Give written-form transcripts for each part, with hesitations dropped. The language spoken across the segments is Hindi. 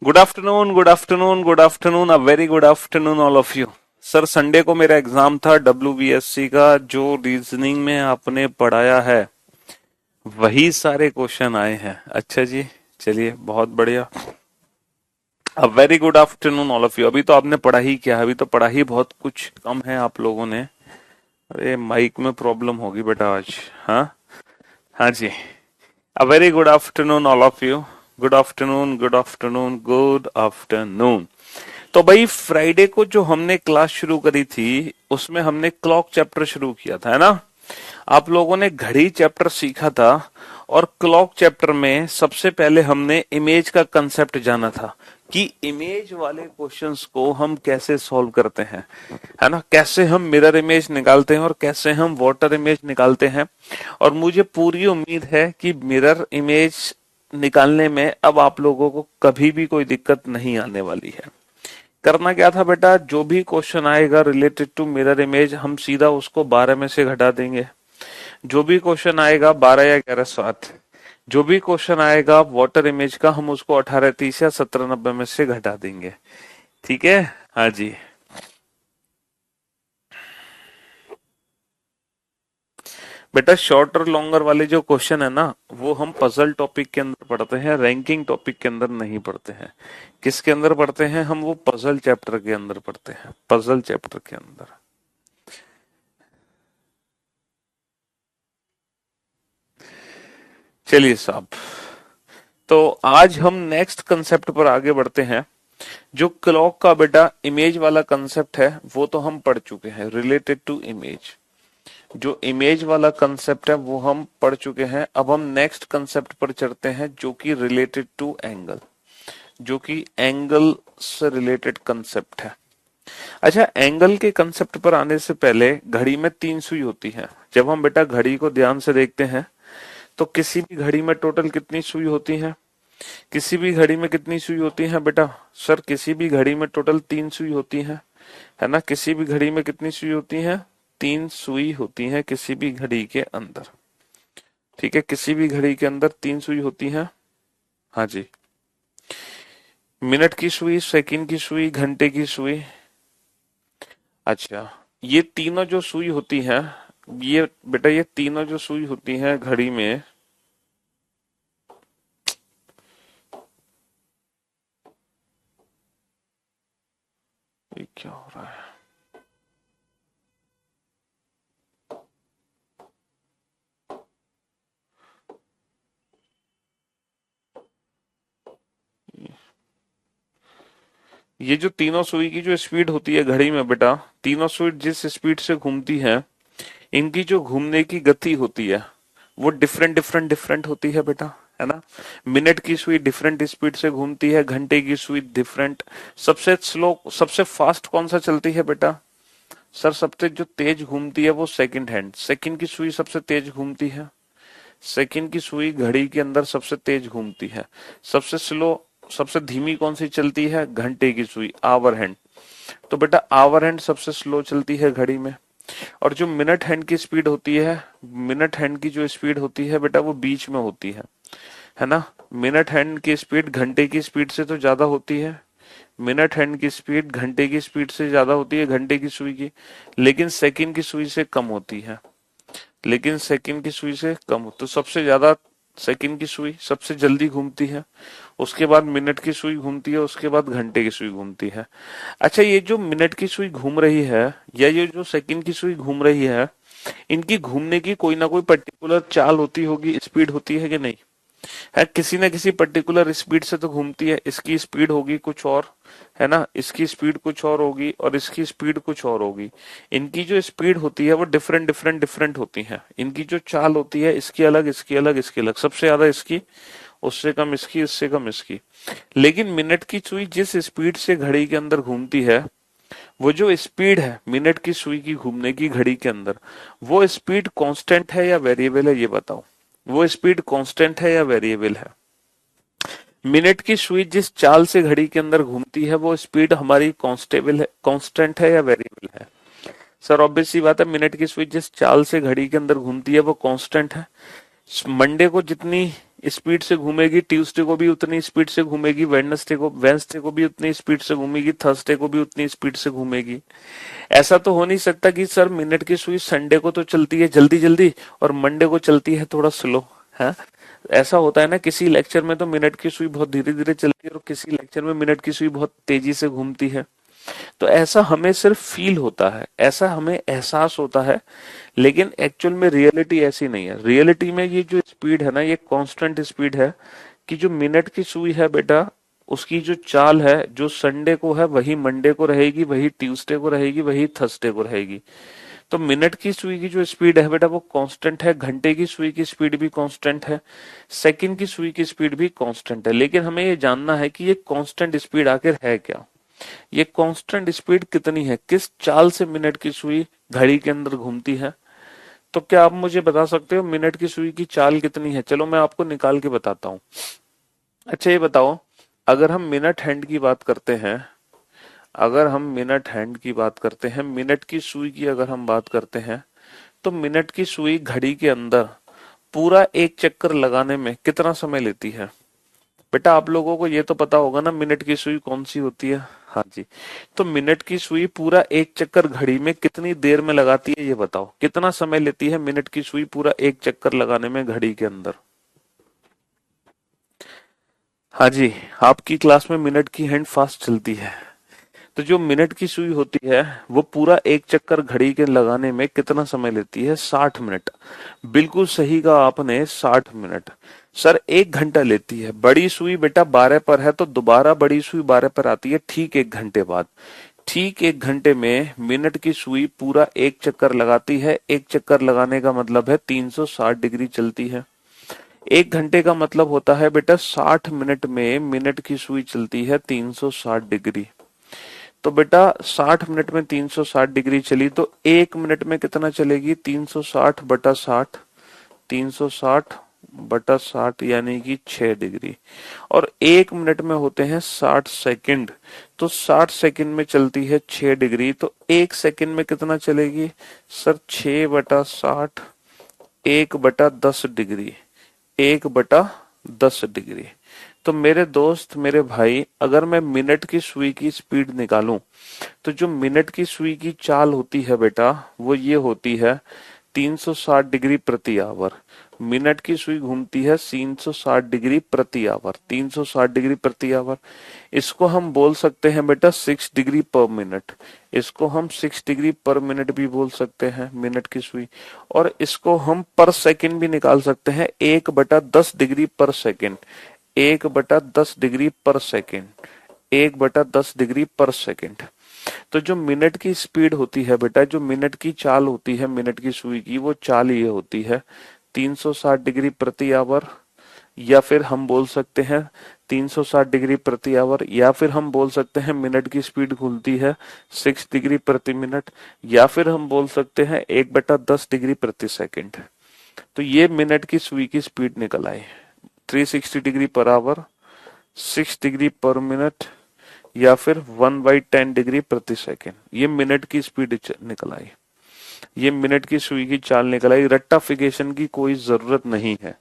Good afternoon, good afternoon, good afternoon, a very good afternoon all of you. Sir, Sunday को मेरा एग्जाम था WBSC का। जो रीजनिंग में आपने पढ़ाया है वही सारे क्वेश्चन आए हैं। अच्छा जी, चलिए बहुत बढ़िया। अ very good afternoon all of you. अभी तो आपने पढ़ा ही क्या है, अभी तो पढ़ा ही बहुत कुछ कम है आप लोगों ने। अरे माइक में प्रॉब्लम होगी बेटा आज। हाँ, हाँ जी। A very good afternoon all of you. Good afternoon, good afternoon, good afternoon. तो भाई, फ्राइडे को जो हमने क्लास शुरू करी थी उसमें हमने क्लॉक चैप्टर शुरू किया था, है ना। आप लोगों ने घड़ी चैप्टर सीखा था और क्लॉक चैप्टर में सबसे पहले हमने इमेज का कंसेप्ट जाना था कि इमेज वाले क्वेश्चंस को हम कैसे सॉल्व करते हैं, है ना। कैसे हम मिरर इमेज निकालते हैं और कैसे हम वाटर इमेज निकालते हैं। और मुझे पूरी उम्मीद है कि मिरर इमेज निकालने में अब आप लोगों को कभी भी कोई दिक्कत नहीं आने वाली है। करना क्या था बेटा, जो भी क्वेश्चन आएगा रिलेटेड टू मिरर इमेज हम सीधा उसको 12 में से घटा देंगे। जो भी क्वेश्चन आएगा 12 या 11 7, जो भी क्वेश्चन आएगा वाटर इमेज का हम उसको 18 30 या 17 90 में से घटा देंगे। ठीक है। हाँ जी। बेटा, शॉर्ट और लॉन्गर वाले जो क्वेश्चन है ना, वो हम पजल टॉपिक के अंदर पढ़ते हैं, रैंकिंग टॉपिक के अंदर नहीं पढ़ते हैं। किसके अंदर पढ़ते हैं हम? वो पजल चैप्टर के अंदर पढ़ते हैं, पजल चैप्टर के अंदर। चलिए साहब, तो आज हम नेक्स्ट कंसेप्ट पर आगे बढ़ते हैं। जो क्लॉक का बेटा इमेज वाला कंसेप्ट है वो तो हम पढ़ चुके हैं, रिलेटेड टू इमेज। जो इमेज वाला कंसेप्ट है वो हम पढ़ चुके हैं। अब हम नेक्स्ट कंसेप्ट पर चढ़ते हैं जो कि रिलेटेड टू एंगल, जो कि एंगल से रिलेटेड कंसेप्ट है। अच्छा, एंगल के कंसेप्ट पर आने से पहले घड़ी में 3 सुई होती है। जब हम बेटा घड़ी को ध्यान से देखते हैं तो किसी भी घड़ी में टोटल कितनी सुई होती है? किसी भी घड़ी में कितनी सुई होती है बेटा? सर, किसी भी घड़ी में टोटल 3 सुई होती है ना। किसी भी घड़ी में कितनी सुई होती है? 3 सुई होती है किसी भी घड़ी के अंदर। ठीक है, किसी भी घड़ी के अंदर 3 सुई होती है। हाँ जी। मिनट की सुई, सेकंड की सुई, घंटे की सुई। अच्छा, ये तीनों जो सुई होती है, ये बेटा ये तीनों जो सुई होती है घड़ी में, ये क्या हो रहा है? ये जो तीनों सुई की जो स्पीड होती है घड़ी में बेटा, तीनों सुई जिस स्पीड से घूमती है, इनकी जो घूमने की गति होती है वो डिफरेंट डिफरेंट डिफरेंट होती है बेटा, है ना। मिनट की सुई डिफरेंट स्पीड से घूमती है, घंटे की सुई डिफरेंट। सबसे स्लो, सबसे फास्ट कौन सा चलती है बेटा? सर, सबसे जो तेज घूमती है वो सेकंड हैंड, सेकंड की सुई सबसे तेज घूमती है। सेकंड की सुई घड़ी के अंदर सबसे तेज घूमती है। सबसे स्लो, सबसे धीमी कौन सी चलती है? घंटे की सुई, आवर हैंड। तो बेटा आवर हैंड सबसे स्लो चलती है घड़ी में। और जो मिनट हैंड की स्पीड होती है, मिनट हैंड की जो स्पीड होती है बेटा वो बीच में होती है ना। मिनट हैंड की स्पीड घंटे की स्पीड से तो ज्यादा होती है। मिनट हैंड की स्पीड घंटे की स्पीड से ज्यादा होती है, घंटे की सुई की। लेकिन सेकंड की सुई से कम होती है। लेकिन सेकंड की सुई से कम हो, तो सबसे ज्यादा सेकंड की सुई सबसे जल्दी घूमती है। उसके बाद मिनट की सुई घूमती है, उसके बाद घंटे की सुई घूमती है। अच्छा, ये जो मिनट की सुई घूम रही है या ये जो सेकंड की सुई घूम रही है, इनकी घूमने की कोई ना कोई पर्टिकुलर चाल होती होगी, स्पीड होती है कि नहीं? है, किसी ना किसी पर्टिकुलर स्पीड से तो घूमती है। इसकी स्पीड होगी कुछ और, है ना। इसकी स्पीड कुछ और होगी और इसकी स्पीड कुछ और होगी। इनकी जो स्पीड होती है वो डिफरेंट डिफरेंट डिफरेंट होती है। इनकी जो चाल होती है इसकी अलग, इसकी अलग, इसकी अलग, सबसे ज्यादा इसकी, उससे कम इसकी, इससे कम इसकी। लेकिन मिनट की सुई जिस स्पीड से घड़ी के अंदर घूमती है, वो जो स्पीड है मिनट की सुई की घूमने की घड़ी के अंदर, वो स्पीड कांस्टेंट है या वेरिएबल है, ये बताओ। वो स्पीड कांस्टेंट है या वेरिएबल है? मिनट की सुई जिस चाल से घड़ी के अंदर घूमती है वो स्पीड हमारी कांस्टेबल है, कांस्टेंट है या वेरिएबल है? सर, ऑब्वियस सी बात है, मिनट की सुई जिस चाल से घड़ी के अंदर घूमती है वो कांस्टेंट है। मंडे को जितनी स्पीड से घूमेगी, ट्यूसडे को भी उतनी स्पीड से घूमेगी, वेडनेसडे को भी उतनी स्पीड से घूमेगी, थर्सडे को भी उतनी स्पीड से घूमेगी। ऐसा तो हो नहीं सकता कि सर मिनट की सुई संडे को तो चलती है जल्दी जल्दी और मंडे को चलती है थोड़ा स्लो है। ऐसा होता है ना, किसी लेक्चर में तो मिनट की सुई बहुत धीरे धीरे चलती है और किसी लेक्चर में मिनट की सुई बहुत तेजी से घूमती है। तो ऐसा हमें सिर्फ फील होता है, ऐसा हमें एहसास होता है, लेकिन एक्चुअल में रियलिटी ऐसी नहीं है। रियलिटी में ये जो स्पीड है ना, ये कांस्टेंट स्पीड है कि जो मिनट की सुई है बेटा, उसकी जो चाल है, जो संडे को है वही मंडे को रहेगी, वही ट्यूसडे को रहेगी, वही थर्सडे को रहेगी। तो मिनट की सुई की जो स्पीड है बेटा वो कांस्टेंट है, घंटे की सुई की स्पीड भी कांस्टेंट है, सेकंड की सुई की स्पीड भी कांस्टेंट है। लेकिन हमें ये जानना है कि ये कांस्टेंट स्पीड आखिर है क्या, ये कांस्टेंट स्पीड कितनी है, किस चाल से मिनट की सुई घड़ी के अंदर घूमती है। तो क्या आप मुझे बता सकते हो मिनट की सुई की चाल कितनी है? चलो मैं आपको निकाल के बताता हूँ। अच्छा ये बताओ, अगर हम मिनट हैंड की बात करते हैं, अगर हम मिनट हैंड की बात करते हैं, मिनट की सुई की अगर हम बात करते हैं, तो मिनट की सुई घड़ी के अंदर पूरा एक चक्कर लगाने में कितना समय लेती है? बेटा आप लोगों को ये तो पता होगा ना मिनट की सुई कौन सी होती है। हाँ जी, तो मिनट की सुई पूरा एक चक्कर घड़ी में कितनी देर में लगाती है, ये बताओ कितना समय लेती है मिनट की सुई पूरा एक चक्कर लगाने में घड़ी के अंदर? हाँ जी, आपकी क्लास में मिनट की हैंड फास्ट चलती है। तो जो मिनट की सुई होती है वो पूरा एक चक्कर घड़ी के लगाने में कितना समय लेती है? 60 मिनट। बिल्कुल सही कहा आपने, 60 मिनट। सर 1 घंटा लेती है। बड़ी सुई बेटा 12 पर है तो दोबारा बड़ी सुई 12 पर आती है ठीक 1 घंटे बाद। ठीक 1 घंटे में मिनट की सुई पूरा एक चक्कर लगाती है। एक चक्कर लगाने का मतलब है 360 डिग्री चलती है। 1 घंटे का मतलब होता है बेटा 60 मिनट में मिनट की सुई चलती है 360 डिग्री। तो बेटा 60 मिनट में 360 डिग्री चली तो 1 मिनट में कितना चलेगी? 360/60, 360/60 यानी कि 6 डिग्री। और 1 मिनट में होते हैं 60 सेकंड, तो 60 सेकंड में चलती है 6 डिग्री। तो 1 सेकंड में कितना चलेगी सर? 6/60, 1/10 degree, 1/10 degree. तो मेरे दोस्त मेरे भाई, अगर मैं मिनट की सुई की स्पीड निकालूं तो जो मिनट की सुई की चाल होती है बेटा वो ये होती है 360 डिग्री प्रति आवर। मिनट की सुई घूमती है 360 डिग्री प्रति आवर, 360 डिग्री प्रति आवर। इसको हम बोल सकते हैं बेटा 6 डिग्री पर मिनट। इसको हम 6 डिग्री पर मिनट भी बोल सकते हैं मिनट की सुई। और इसको हम पर सेकंड भी निकाल सकते हैं, 1/10 डिग्री पर सेकंड, 1/10 डिग्री पर सेकंड, 1/10 डिग्री पर सेकंड। तो जो मिनट की स्पीड होती है बेटा, जो मिनट की चाल होती है मिनट की सुई की, वो चाल ये होती है 360 डिग्री प्रति आवर, या फिर हम बोल सकते हैं 360 डिग्री प्रति आवर, या फिर हम बोल सकते हैं मिनट की स्पीड खुलती है 6 डिग्री प्रति मिनट, या फिर हम बोल सकते हैं 1/10 डिग्री प्रति सेकंड। तो ये मिनट की सुई की स्पीड निकल आई, 360 degree per our, 6 degree per minute, या फिर 1/10 डिग्री प्रति सेकंड। ये मिनट की स्पीड निकल आई, ये मिनट की सुई की चाल निकल आई। रट्टाफिकेशन की कोई जरूरत नहीं है,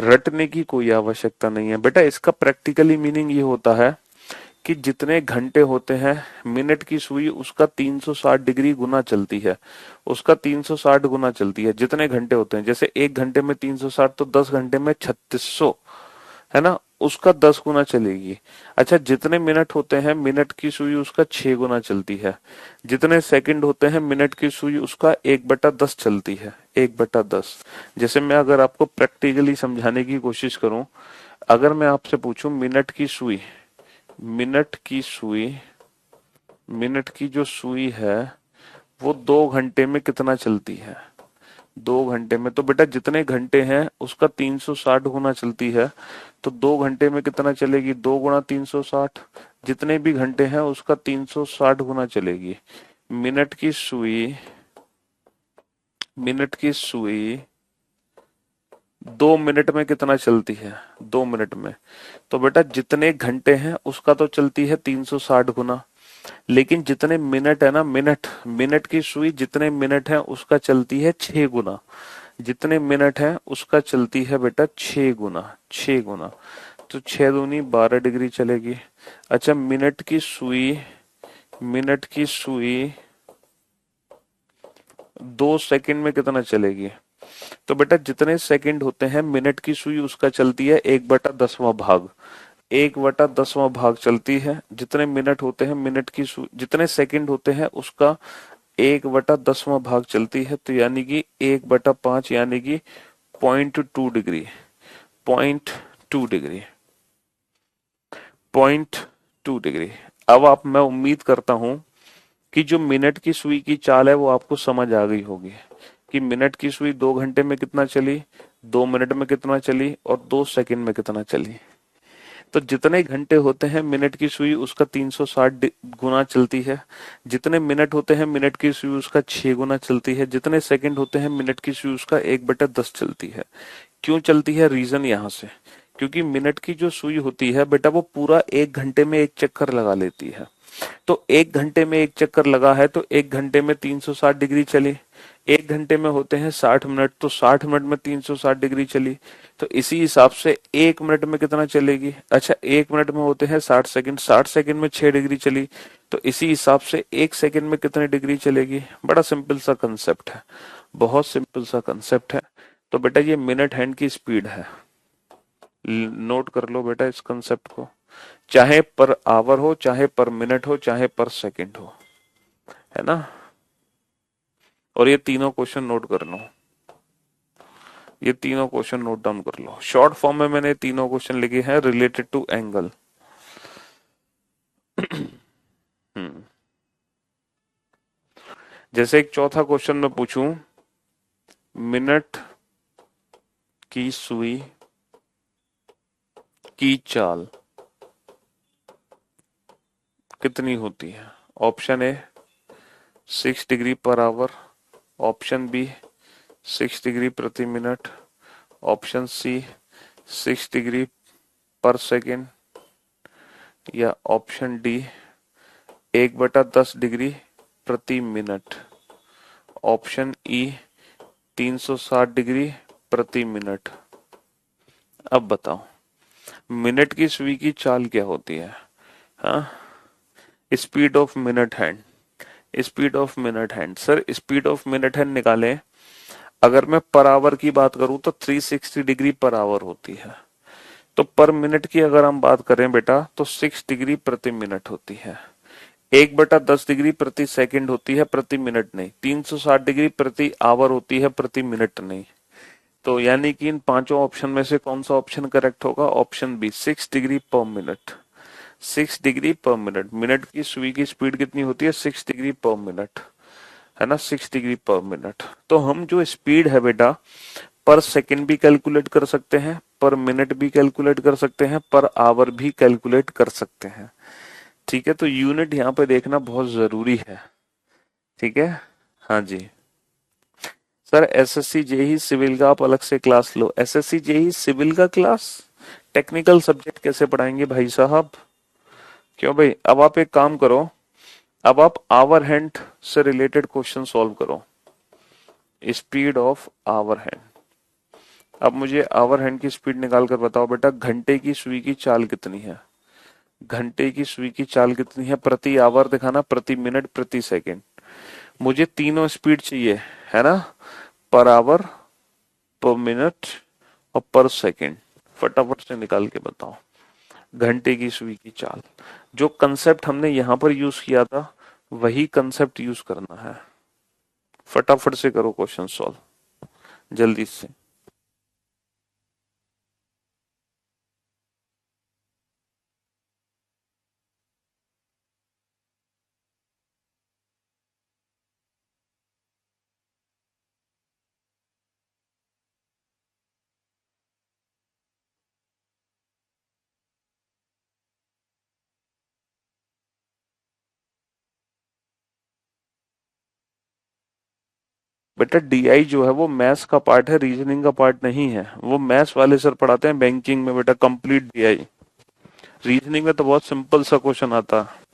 रटने की कोई आवश्यकता नहीं है बेटा। इसका प्रैक्टिकली मीनिंग ये होता है कि जितने घंटे होते हैं मिनट की सुई उसका 360 डिग्री गुना चलती है, उसका 360 गुना चलती है। जितने घंटे होते हैं, जैसे 1 घंटे में 360 तो 10 घंटे में 3600 है ना, उसका 10 गुना चलेगी। अच्छा जितने मिनट होते हैं मिनट की सुई उसका 6 गुना चलती है। जितने सेकंड होते हैं मिनट की सुई उसका 1/10 चलती है, 1/10। जैसे मैं अगर आपको प्रैक्टिकली समझाने की कोशिश करूं, अगर मैं आपसे पूछूं मिनट की सुई, मिनट की सुई, मिनट की जो सुई है वो 2 घंटे में कितना चलती है? 2 घंटे में तो बेटा जितने घंटे हैं उसका 360 गुना चलती है। तो 2 घंटे में कितना चलेगी? 2 गुणा 360, जितने भी घंटे हैं उसका 360 गुना चलेगी। मिनट की सुई, मिनट की सुई 2 मिनट में कितना चलती है? 2 मिनट में। तो बेटा जितने घंटे हैं उसका तो चलती है 360 गुना, लेकिन जितने मिनट है ना, मिनट, मिनट की सुई जितने मिनट है उसका चलती है 6 गुना। जितने मिनट है उसका चलती है बेटा 6 गुना, 6 गुना। तो 6 दूनी 12 डिग्री चलेगी। अच्छा, मिनट की सुई 2 सेकंड में कितना चलेगी? तो बेटा जितने सेकंड होते हैं मिनट की सुई उसका चलती है 1/10वां भाग। 1/10वां भाग चलती है। जितने मिनट होते हैं मिनट की सुई, जितने सेकंड होते हैं उसका 1/10वां भाग चलती है। तो यानी कि 1/5 यानी कि 0.2 डिग्री, 0.2 डिग्री, 0.2 डिग्री। अब आप, मैं उम्मीद करता हूं कि जो मिनट की सुई की चाल है वो आपको समझ आ गई होगी कि मिनट की सुई 2 घंटे में कितना चली, 2 मिनट में कितना चली और 2 सेकंड में कितना चली। तो जितने घंटे होते हैं मिनट की सुई उसका 360 गुना चलती है। जितने मिनट होते हैं मिनट की सुई उसका 6 गुना चलती है। जितने सेकंड होते हैं मिनट की सुई उसका 1/10 चलती है। क्यों चलती है? रीजन यहाँ से, क्योंकि मिनट की जो सुई होती है बेटा वो पूरा 1 घंटे में एक चक्कर लगा लेती है। तो 1 घंटे में एक चक्कर लगा है तो 1 घंटे में 360 डिग्री चली। 1 घंटे में होते हैं 60 मिनट, तो 60 मिनट में 360 डिग्री चली। तो इसी हिसाब से 1 मिनट में कितना चलेगी? अच्छा, 1 मिनट में होते हैं 60 सेकंड, 60 सेकंड में 6 डिग्री चली। तो इसी हिसाब से 1 सेकंड में कितनी डिग्री चलेगी? बड़ा सिंपल सा कंसेप्ट है, बहुत सिंपल सा कंसेप्ट है। तो बेटा ये मिनट हैंड की स्पीड है। नोट कर लो बेटा इस कंसेप्ट को, चाहे पर आवर हो, चाहे पर मिनट हो, चाहे पर सेकंड हो, है ना। और ये तीनों क्वेश्चन नोट कर लो, ये तीनों क्वेश्चन नोट डाउन कर लो। शॉर्ट फॉर्म में मैंने तीनों क्वेश्चन लिखे हैं रिलेटेड टू एंगल। हम्म जैसे एक चौथा क्वेश्चन मैं पूछूं, मिनट की सुई की चाल कितनी होती है? Option A 6 degree per hour, option B 6 degree प्रति minute, option C 6 degree per second, या ऑप्शन डी 1/10 डिग्री प्रति मिनट, ऑप्शन ई 360 डिग्री प्रति मिनट। अब बताओ मिनट की सुई की चाल क्या होती है? हाँ, speed of minute hand, speed of minute hand. Sir speed of minute hand निकालें, अगर मैं पर आवर की बात करूं तो 360 डिग्री पर आवर होती है। तो पर मिनट की अगर हम बात करें बेटा तो 6 डिग्री प्रति मिनट होती है। 1/10 डिग्री प्रति सेकंड होती है, प्रति मिनट नहीं। 360 डिग्री प्रति आवर होती है, प्रति मिनट नहीं। तो यानी कि इन पांचों ऑप्शन में से कौन सा ऑप्शन करेक्ट होगा? Option B 6 degree per minute. 6 degree per minute, minute की सुई की स्पीड कितनी होती है? 6 डिग्री पर मिनट, है ना, 6 डिग्री पर मिनट। तो हम जो स्पीड है बेटा पर सेकंड भी कैलकुलेट कर सकते हैं, पर मिनट भी कैलकुलेट कर सकते हैं, पर आवर भी कैलकुलेट कर सकते हैं। ठीक है, तो यूनिट यहाँ पे देखना बहुत जरूरी है। ठीक है, हाँ जी। सर एसएससी जेई सिविल का आप अलग से क्लास लो। एसएससी जेई सिविल का क्लास टेक्निकल सब्जेक्ट कैसे पढ़ाएंगे भाई साहब? क्यों भाई? अब आप एक काम करो, अब आप आवर हैंड से रिलेटेड क्वेश्चन सॉल्व करो। Speed of hour hand. अब मुझे आवर हैंड की स्पीड निकाल कर बताओ बेटा, घंटे की सुई की चाल कितनी है? घंटे की सुई की चाल कितनी है? प्रति आवर दिखाना, प्रति मिनट, प्रति सेकंड। मुझे तीनों स्पीड चाहिए, है ना, पर आवर, पर मिनट और पर सेकंड। फटाफट से निकाल के बताओ घंटे की सुई की चाल। जो कंसेप्ट हमने यहां पर यूज किया था वही कंसेप्ट यूज करना है। फटाफट से करो क्वेश्चन सॉल्व, जल्दी से। बेटा डीआई जो है वो मैथ्स का पार्ट है, रीजनिंग का पार्ट नहीं है। वो मैथ्स वाले सर पढ़ाते हैं बैंकिंग में बेटा, कंप्लीट डीआई। रीजनिंग में तो बहुत सिंपल सा क्वेश्चन आता है।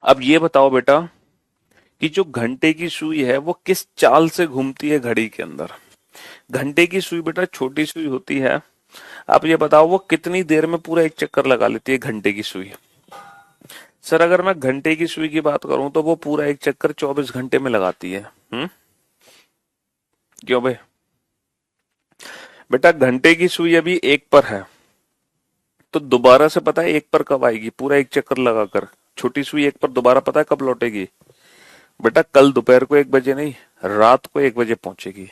अब ये बताओ बेटा कि जो घंटे की सुई है वो किस चाल से घूमती है घड़ी के अंदर। घंटे की सुई बेटा छोटी सुई होती है। आप ये बताओ वो कितनी देर में पूरा एक चक्कर लगा लेती है घंटे की सुई। सर अगर मैं घंटे की सुई की बात करूं तो वो पूरा एक चक्कर 24 घंटे में लगाती है। क्यों भाई? बेटा घंटे की सुई अभी एक पर है, तो दोबारा से पता है एक पर कब आएगी पूरा एक चक्कर लगाकर? छोटी सुई एक पर दोबारा पता है कब लौटेगी? बेटा कल दोपहर को 1 बजे नहीं, रात को 1 बजे पहुंचेगी।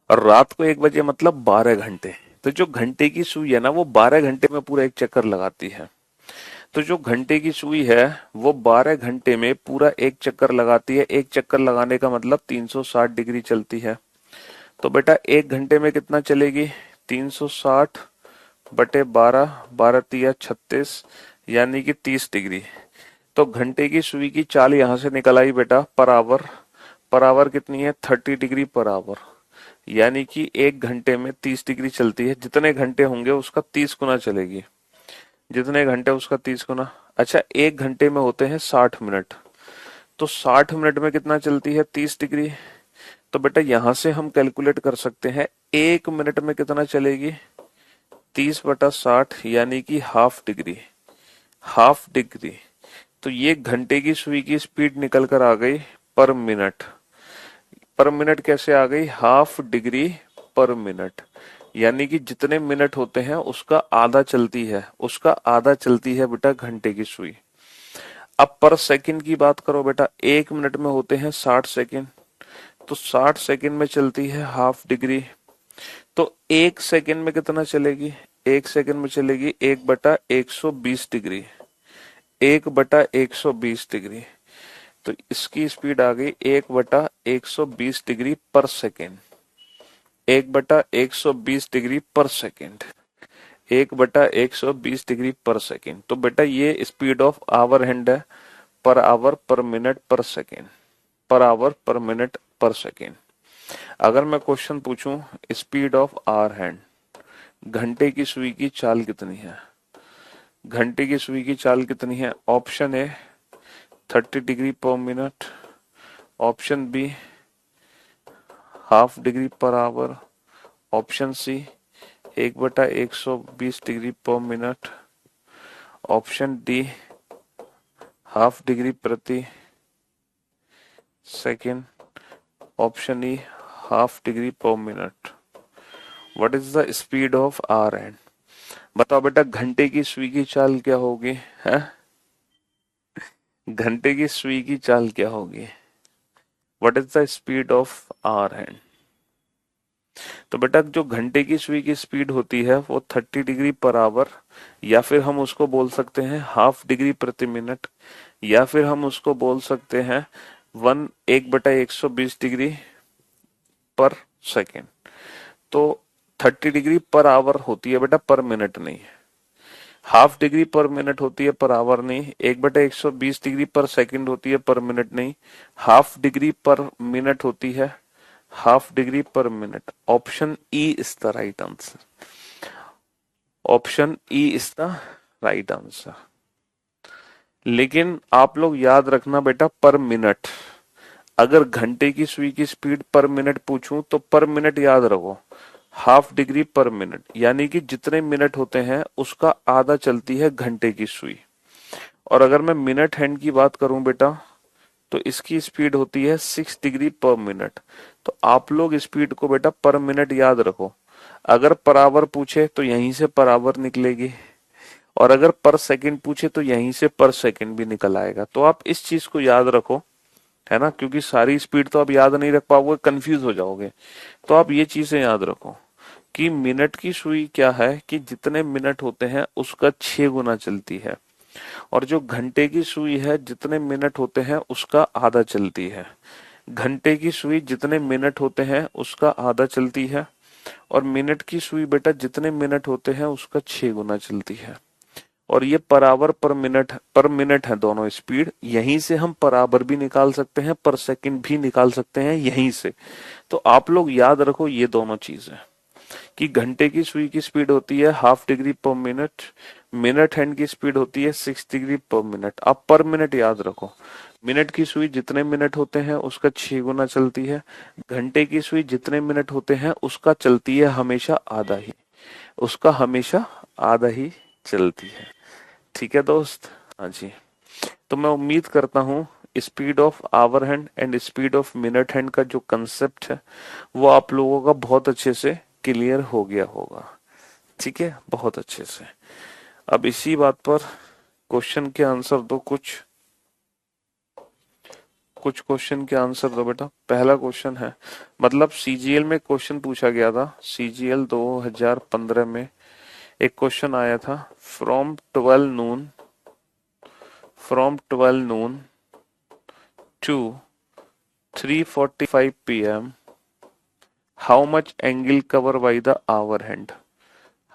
और रात को 1 बजे मतलब 12 घंटे। तो जो घंटे की सुई है ना वो 12 घंटे में पूरा एक चक्कर लगाती है। तो जो घंटे की सुई है वो 12 घंटे में पूरा एक चक्कर लगाती है। एक चक्कर लगाने का मतलब 360 डिग्री चलती है। तो बेटा 1 घंटे में कितना चलेगी? 360/12, 12×3 = 36, यानी कि 30 डिग्री। तो घंटे की सुई की चाल यहां से निकल आई बेटा पर आवर। पर आवर कितनी है? 30 डिग्री पर आवर। यानी कि 1 घंटे में 30 डिग्री चलती है। जितने घंटे होंगे उसका 30 गुना चलेगी। जितने घंटे उसका 30 गुना। अच्छा 1 घंटे में होते हैं 60 मिनट, तो 60 मिनट में कितना चलती है? 30 डिग्री। तो बेटा यहां से हम कैलकुलेट कर सकते हैं 1 मिनट में कितना चलेगी? 30/60, यानी कि हाफ डिग्री। Half degree. तो ये घंटे की सुई की स्पीड निकल कर आ गई पर मिनट। पर मिनट कैसे आ गई? Half degree per minute. यानी कि जितने मिनट होते हैं उसका आधा चलती है। उसका आधा चलती है बेटा घंटे की सुई। अब पर सेकंड की बात करो बेटा, 1 मिनट में होते हैं 60 सेकंड, तो 60 सेकंड में चलती है हाफ डिग्री। तो 1 सेकंड में कितना चलेगी? 1 सेकंड में चलेगी 1/120 डिग्री। 1/120 डिग्री। तो इसकी स्पीड आ गई 1/120 degree per second. 1/120 degree per second. 1/120 degree per second. तो बेटा ये स्पीड ऑफ आवर हैंड है। पर आवर पर मिनट पर सेकेंड। पर आवर पर मिनट पर सेकेंड। अगर मैं क्वेश्चन पूछूं स्पीड ऑफ आवर हैंड, घंटे की सुई की चाल कितनी है? घंटे की सुई की चाल कितनी है? Option A 30 degree per minute, option B half degree per hour, option C 1/120 degree per minute, option D half degree प्रति second, option E half degree per minute. What is the speed of hour hand? बताओ बेटा घंटे की सुई की चाल क्या होगी? है घंटे की सुई की चाल क्या होगी? What is the speed of hour hand? तो बेटा जो घंटे की सुई की स्पीड होती है वो 30 डिग्री पर आवर, या फिर हम उसको बोल सकते हैं हाफ डिग्री प्रति मिनट, या फिर हम उसको बोल सकते हैं 1/120 डिग्री पर सेकेंड। तो 30 डिग्री पर आवर होती है बेटा, पर मिनट नहीं। हाफ डिग्री पर मिनट होती है, पर आवर नहीं। 1/120 डिग्री पर सेकंड होती है, पर मिनट नहीं। हाफ डिग्री पर मिनट होती है, half degree per minute. Option E is the right answer. Option E is the right answer. लेकिन आप लोग याद रखना बेटा पर मिनट। अगर घंटे की सुई की स्पीड पर मिनट पूछूं तो पर मिनट याद रखो, हाफ डिग्री पर मिनट, यानी कि जितने मिनट होते हैं उसका आधा चलती है घंटे की सुई। और अगर मैं मिनट हैंड की बात करूं बेटा तो इसकी स्पीड होती है 6 डिग्री पर मिनट। तो आप लोग स्पीड को बेटा पर मिनट याद रखो। अगर पर आवर पूछे तो यहीं से पर आवर निकलेगी, और अगर पर सेकंड पूछे तो यहीं से पर सेकंड भी निकल आएगा। तो आप इस चीज को याद रखो, है ना, क्योंकि सारी स्पीड तो आप याद नहीं रख पाओगे, कंफ्यूज हो जाओगे। तो आप ये चीजें याद रखो कि मिनट की सुई क्या है कि जितने मिनट होते हैं उसका 6 गुना चलती है, और जो घंटे की सुई है जितने मिनट होते हैं उसका आधा चलती है। घंटे की सुई जितने मिनट होते हैं उसका आधा चलती है, और मिनट की सुई बेटा जितने मिनट होते हैं उसका 6 गुना चलती है। और ये पर आवर पर मिनट है दोनों स्पीड। यहीं से हम पर आवर भी निकाल सकते हैं, पर सेकंड भी निकाल सकते हैं यहीं से। तो आप लोग याद रखो ये दोनों चीजें कि घंटे की सुई की स्पीड होती है ½ degree per minute, minute hand की स्पीड होती है 6 डिग्री पर मिनट। आप पर मिनट याद रखो, मिनट की सुई जितने मिनट होते हैं उसका 6 गुना चलती है, घंटे की सुई जितने मिनट होते हैं उसका चलती है हमेशा आधा ही, उसका हमेशा आधा ही चलती है। ठीक है दोस्त, हाँ जी। तो मैं उम्मीद करता हूँ speed of hour hand and speed of minute hand का जो कंसेप्ट है वो आप लोगों का बहुत अच्छे से क्लियर हो गया होगा। ठीक है, बहुत अच्छे से। अब इसी बात पर क्वेश्चन के आंसर दो, कुछ कुछ क्वेश्चन के आंसर दो बेटा। पहला क्वेश्चन है, मतलब सीजीएल में क्वेश्चन पूछा गया था, सीजीएल 2015 में एक क्वेश्चन आया था, from 12 noon to 3:45 p.m. How much angle cover by the hour hand,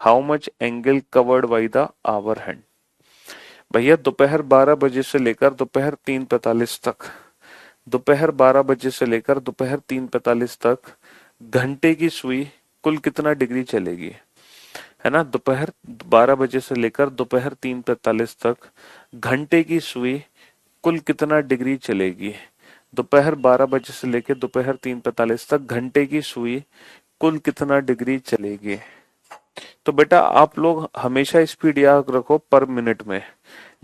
how much angle covered by the hour hand. भैया दोपहर 12 बजे से लेकर दोपहर 3:45 तक, दोपहर 12 बजे से लेकर दोपहर 3:45 तक घंटे की सुई कुल कितना डिग्री चलेगी, है ना। दोपहर 12 बजे से लेकर दोपहर 3:45 तक घंटे की सुई कुल कितना डिग्री चलेगी, दोपहर 12 बजे से लेकर दोपहर 3:45 तक घंटे की सुई कुल कितना डिग्री चलेगी। तो बेटा आप लोग हमेशा स्पीड याद रखो पर मिनट में,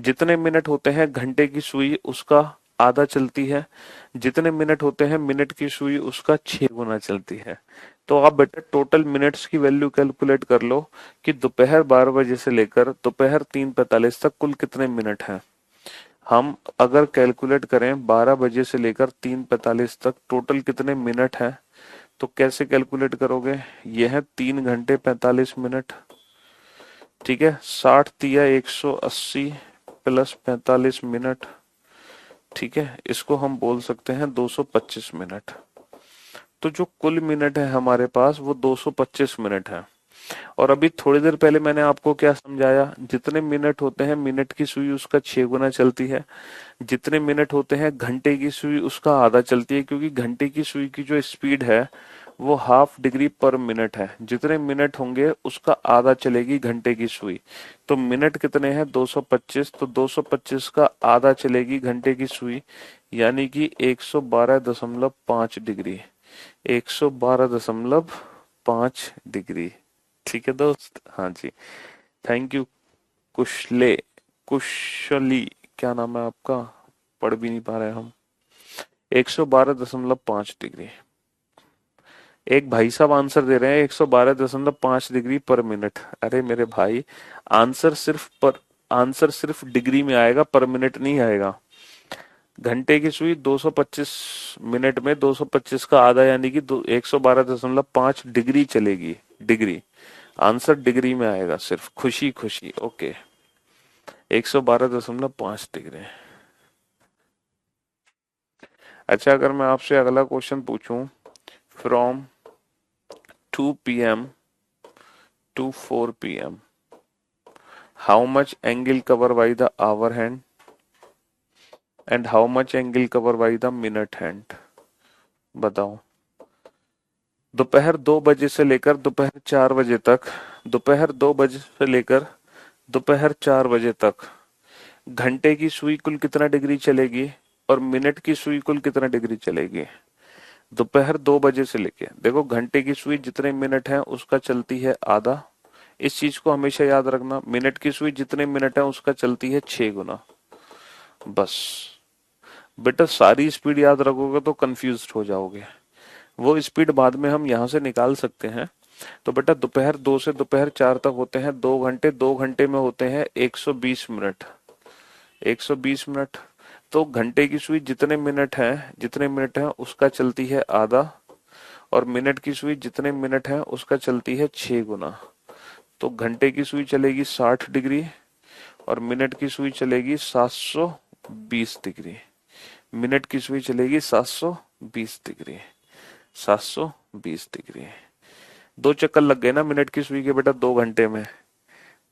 जितने मिनट होते हैं घंटे की सुई उसका आधा चलती है, जितने मिनट होते हैं मिनट की सुई उसका 6 गुना चलती है। तो आप बेटा टोटल मिनट्स की वैल्यू कैलकुलेट कर लो कि दोपहर 12 बजे से लेकर दोपहर 3:45 तक कुल कितने मिनट हैं। हम अगर कैलकुलेट करें 12 बजे से लेकर 3:45 तक टोटल कितने मिनट हैं, तो कैसे कैलकुलेट करोगे, ये है 3 घंटे 45 मिनट। ठीक है, 60 × 180 प्लस 45 मिनट। ठीक है, इसको हम बोल सकते हैं 225 मिनट। तो जो कुल मिनट है हमारे पास वो 225 मिनट है। और अभी थोड़ी देर पहले मैंने आपको क्या समझाया, जितने मिनट होते हैं मिनट की सुई उसका 6 गुना चलती है, जितने मिनट होते हैं घंटे की सुई उसका आधा चलती है, क्योंकि घंटे की सुई की जो स्पीड है वो ½ डिग्री पर मिनट है, जितने मिनट होंगे उसका आधा चलेगी घंटे की सुई। तो मिनट कितने हैं 225, तो 225 का आधा चलेगी घंटे की सुई, यानी कि 112.5 डिग्री, 112.5 डिग्री। ठीक है दोस्त, हाँ जी। थैंक यू कुशले, कुशली, क्या नाम है आपका, पढ़ भी नहीं पा रहे हम। 112.5 डिग्री। एक भाई साहब आंसर दे रहे हैं 112.5 डिग्री पर मिनट। अरे मेरे भाई, आंसर सिर्फ पर आंसर सिर्फ डिग्री में आएगा, पर मिनट नहीं आएगा। घंटे की सुई 225 मिनट में 225 का आधा यानी कि 112.5 डिग्री चलेगी, डिग्री। आंसर डिग्री में आएगा सिर्फ, खुशी खुशी, ओके। 112.5 डिग्री। अच्छा, अगर मैं आपसे अगला क्वेश्चन पूछूं, from 2 p.m. to 4 p.m. how much angle cover by the hour hand and how much angle cover by the minute hand। बताओ। दोपहर 2 बजे से लेकर दोपहर 4 बजे तक, दोपहर 2 बजे से लेकर दोपहर 4 बजे तक घंटे की सुई कुल कितना डिग्री चलेगी और मिनट की सुई कुल कितना डिग्री चलेगी। दोपहर 2 बजे से लेके, देखो घंटे की सुई जितने मिनट है उसका चलती है आधा, इस चीज को हमेशा याद रखना। मिनट की सुई जितने मिनट है उसका चलती है 6 गुना। बस बेटा सारी स्पीड याद रखोगे तो कंफ्यूज हो जाओगे, वो स्पीड बाद में हम यहाँ से निकाल सकते हैं। तो बेटा दोपहर 2 से दोपहर 4 तक होते हैं 2 घंटे, 2 घंटे में होते हैं 120 मिनट, 120 मिनट। तो घंटे की सुई जितने मिनट है उसका चलती है आधा, और मिनट की सुई जितने मिनट है उसका चलती है 6 गुना। तो घंटे की सुई चलेगी 60 डिग्री और मिनट की सुई चलेगी 720 डिग्री, मिनट की सुई चलेगी 720 डिग्री, 720 डिग्री। 2 चक्कर लग गए ना मिनट की सुई के बेटा, 2 घंटे में,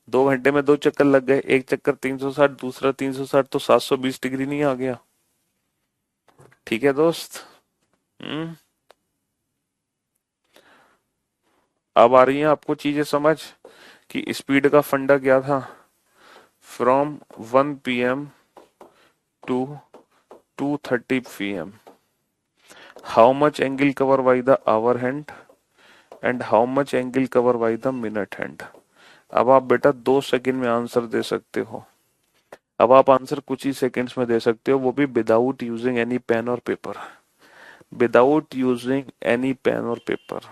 2 घंटे में 2 चक्कर लग गए, एक चक्कर 360, दूसरा 360, तो 720 डिग्री नहीं आ गया। ठीक है दोस्त। अब आ रही है आपको चीजें समझ कि स्पीड का फंडा क्या था। From 1 p.m. To 2:30 p.m. How much angle cover by the hour hand and how much angle cover by the minute hand. अब आप बेटा 2 सेकंड में आंसर दे सकते हो। अब आप आंसर कुछ ही सेकंड्स में दे सकते हो, वो भी विदाउट यूजिंग एनी पेन और paper. Without using any pen और paper.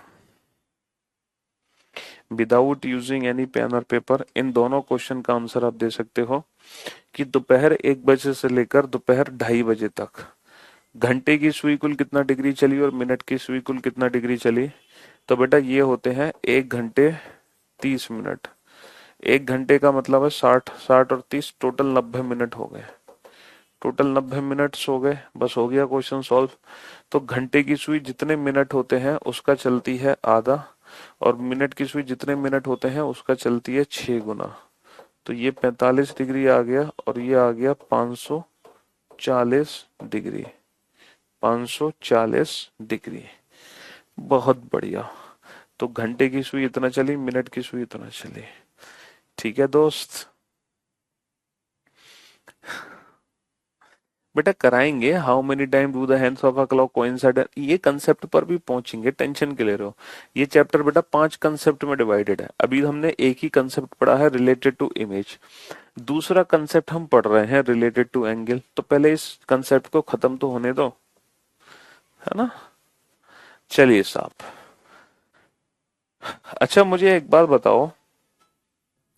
Without using any pen और पेपर इन दोनों क्वेश्चन का आंसर आप दे सकते हो कि दोपहर 1 बजे से लेकर दोपहर 2:30 बजे तक घंटे की सुई कुल कितना डिग्री चली और मिनट की सुई कुल कितना डिग्री चली। तो बेटा ये होते हैं 1 घंटे 30 मिनट। 1 घंटे का मतलब है 60, 60 और 30 टोटल 90 मिनट हो गए। टोटल 90 मिनट्स हो गए, बस हो गया क्वेश्चन सॉल्व। तो घंटे की सुई जितने मिनट होते हैं उसका चलती है आधा, और मिनट की सुई जितने मिनट होते हैं उसका चलती है 6 गुना। तो ये 45 डिग्री आ गया और ये आ गया 540 डिग्री। 540 डिग्री। बहुत बढ़िया। तो घंटे की सुई इतना चली, मिनट की सुई इतना चली। ठीक है दोस्त, बेटा कराएंगे। How many time do the hands of a clock coincide, ये कंसेप्ट पर भी पहुंचेंगे, टेंशन के ले रहे हो। ये चैप्टर बेटा 5 कंसेप्ट में डिवाइडेड है। अभी हमने एक ही कंसेप्ट पढ़ा है रिलेटेड टू इमेज, दूसरा कंसेप्ट हम पढ़ रहे हैं रिलेटेड टू एंगल। तो पहले इस कंसेप्ट को खत्म तो होने दो, है ना। चलिए साहब, अच्छा मुझे एक बात बताओ,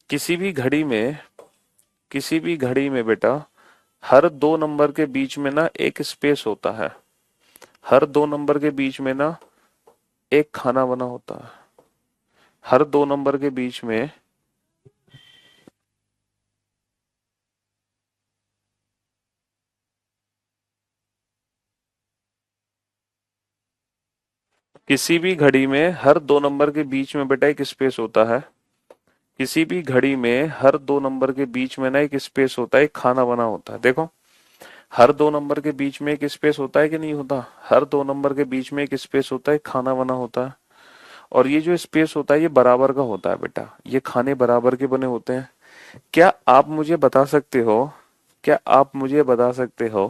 किसी भी घड़ी में, किसी भी घड़ी में बेटा हर 2 नंबर के बीच में ना एक स्पेस होता है। हर 2 नंबर के बीच में ना एक खाना बना होता है। हर 2 नंबर के बीच में किसी भी घड़ी में हर 2 नंबर के बीच में बेटा एक स्पेस होता है। किसी भी घड़ी में हर 2 नंबर के बीच में ना एक स्पेस होता है, एक खाना बना होता है। देखो, हर 2 नंबर के बीच में एक स्पेस होता है कि नहीं होता। हर 2 नंबर के बीच में एक स्पेस होता है, एक खाना बना होता है। और ये जो स्पेस होता है ये बराबर का होता है बेटा, ये खाने बराबर के बने होते हैं। क्या आप मुझे बता सकते हो, क्या आप मुझे बता सकते हो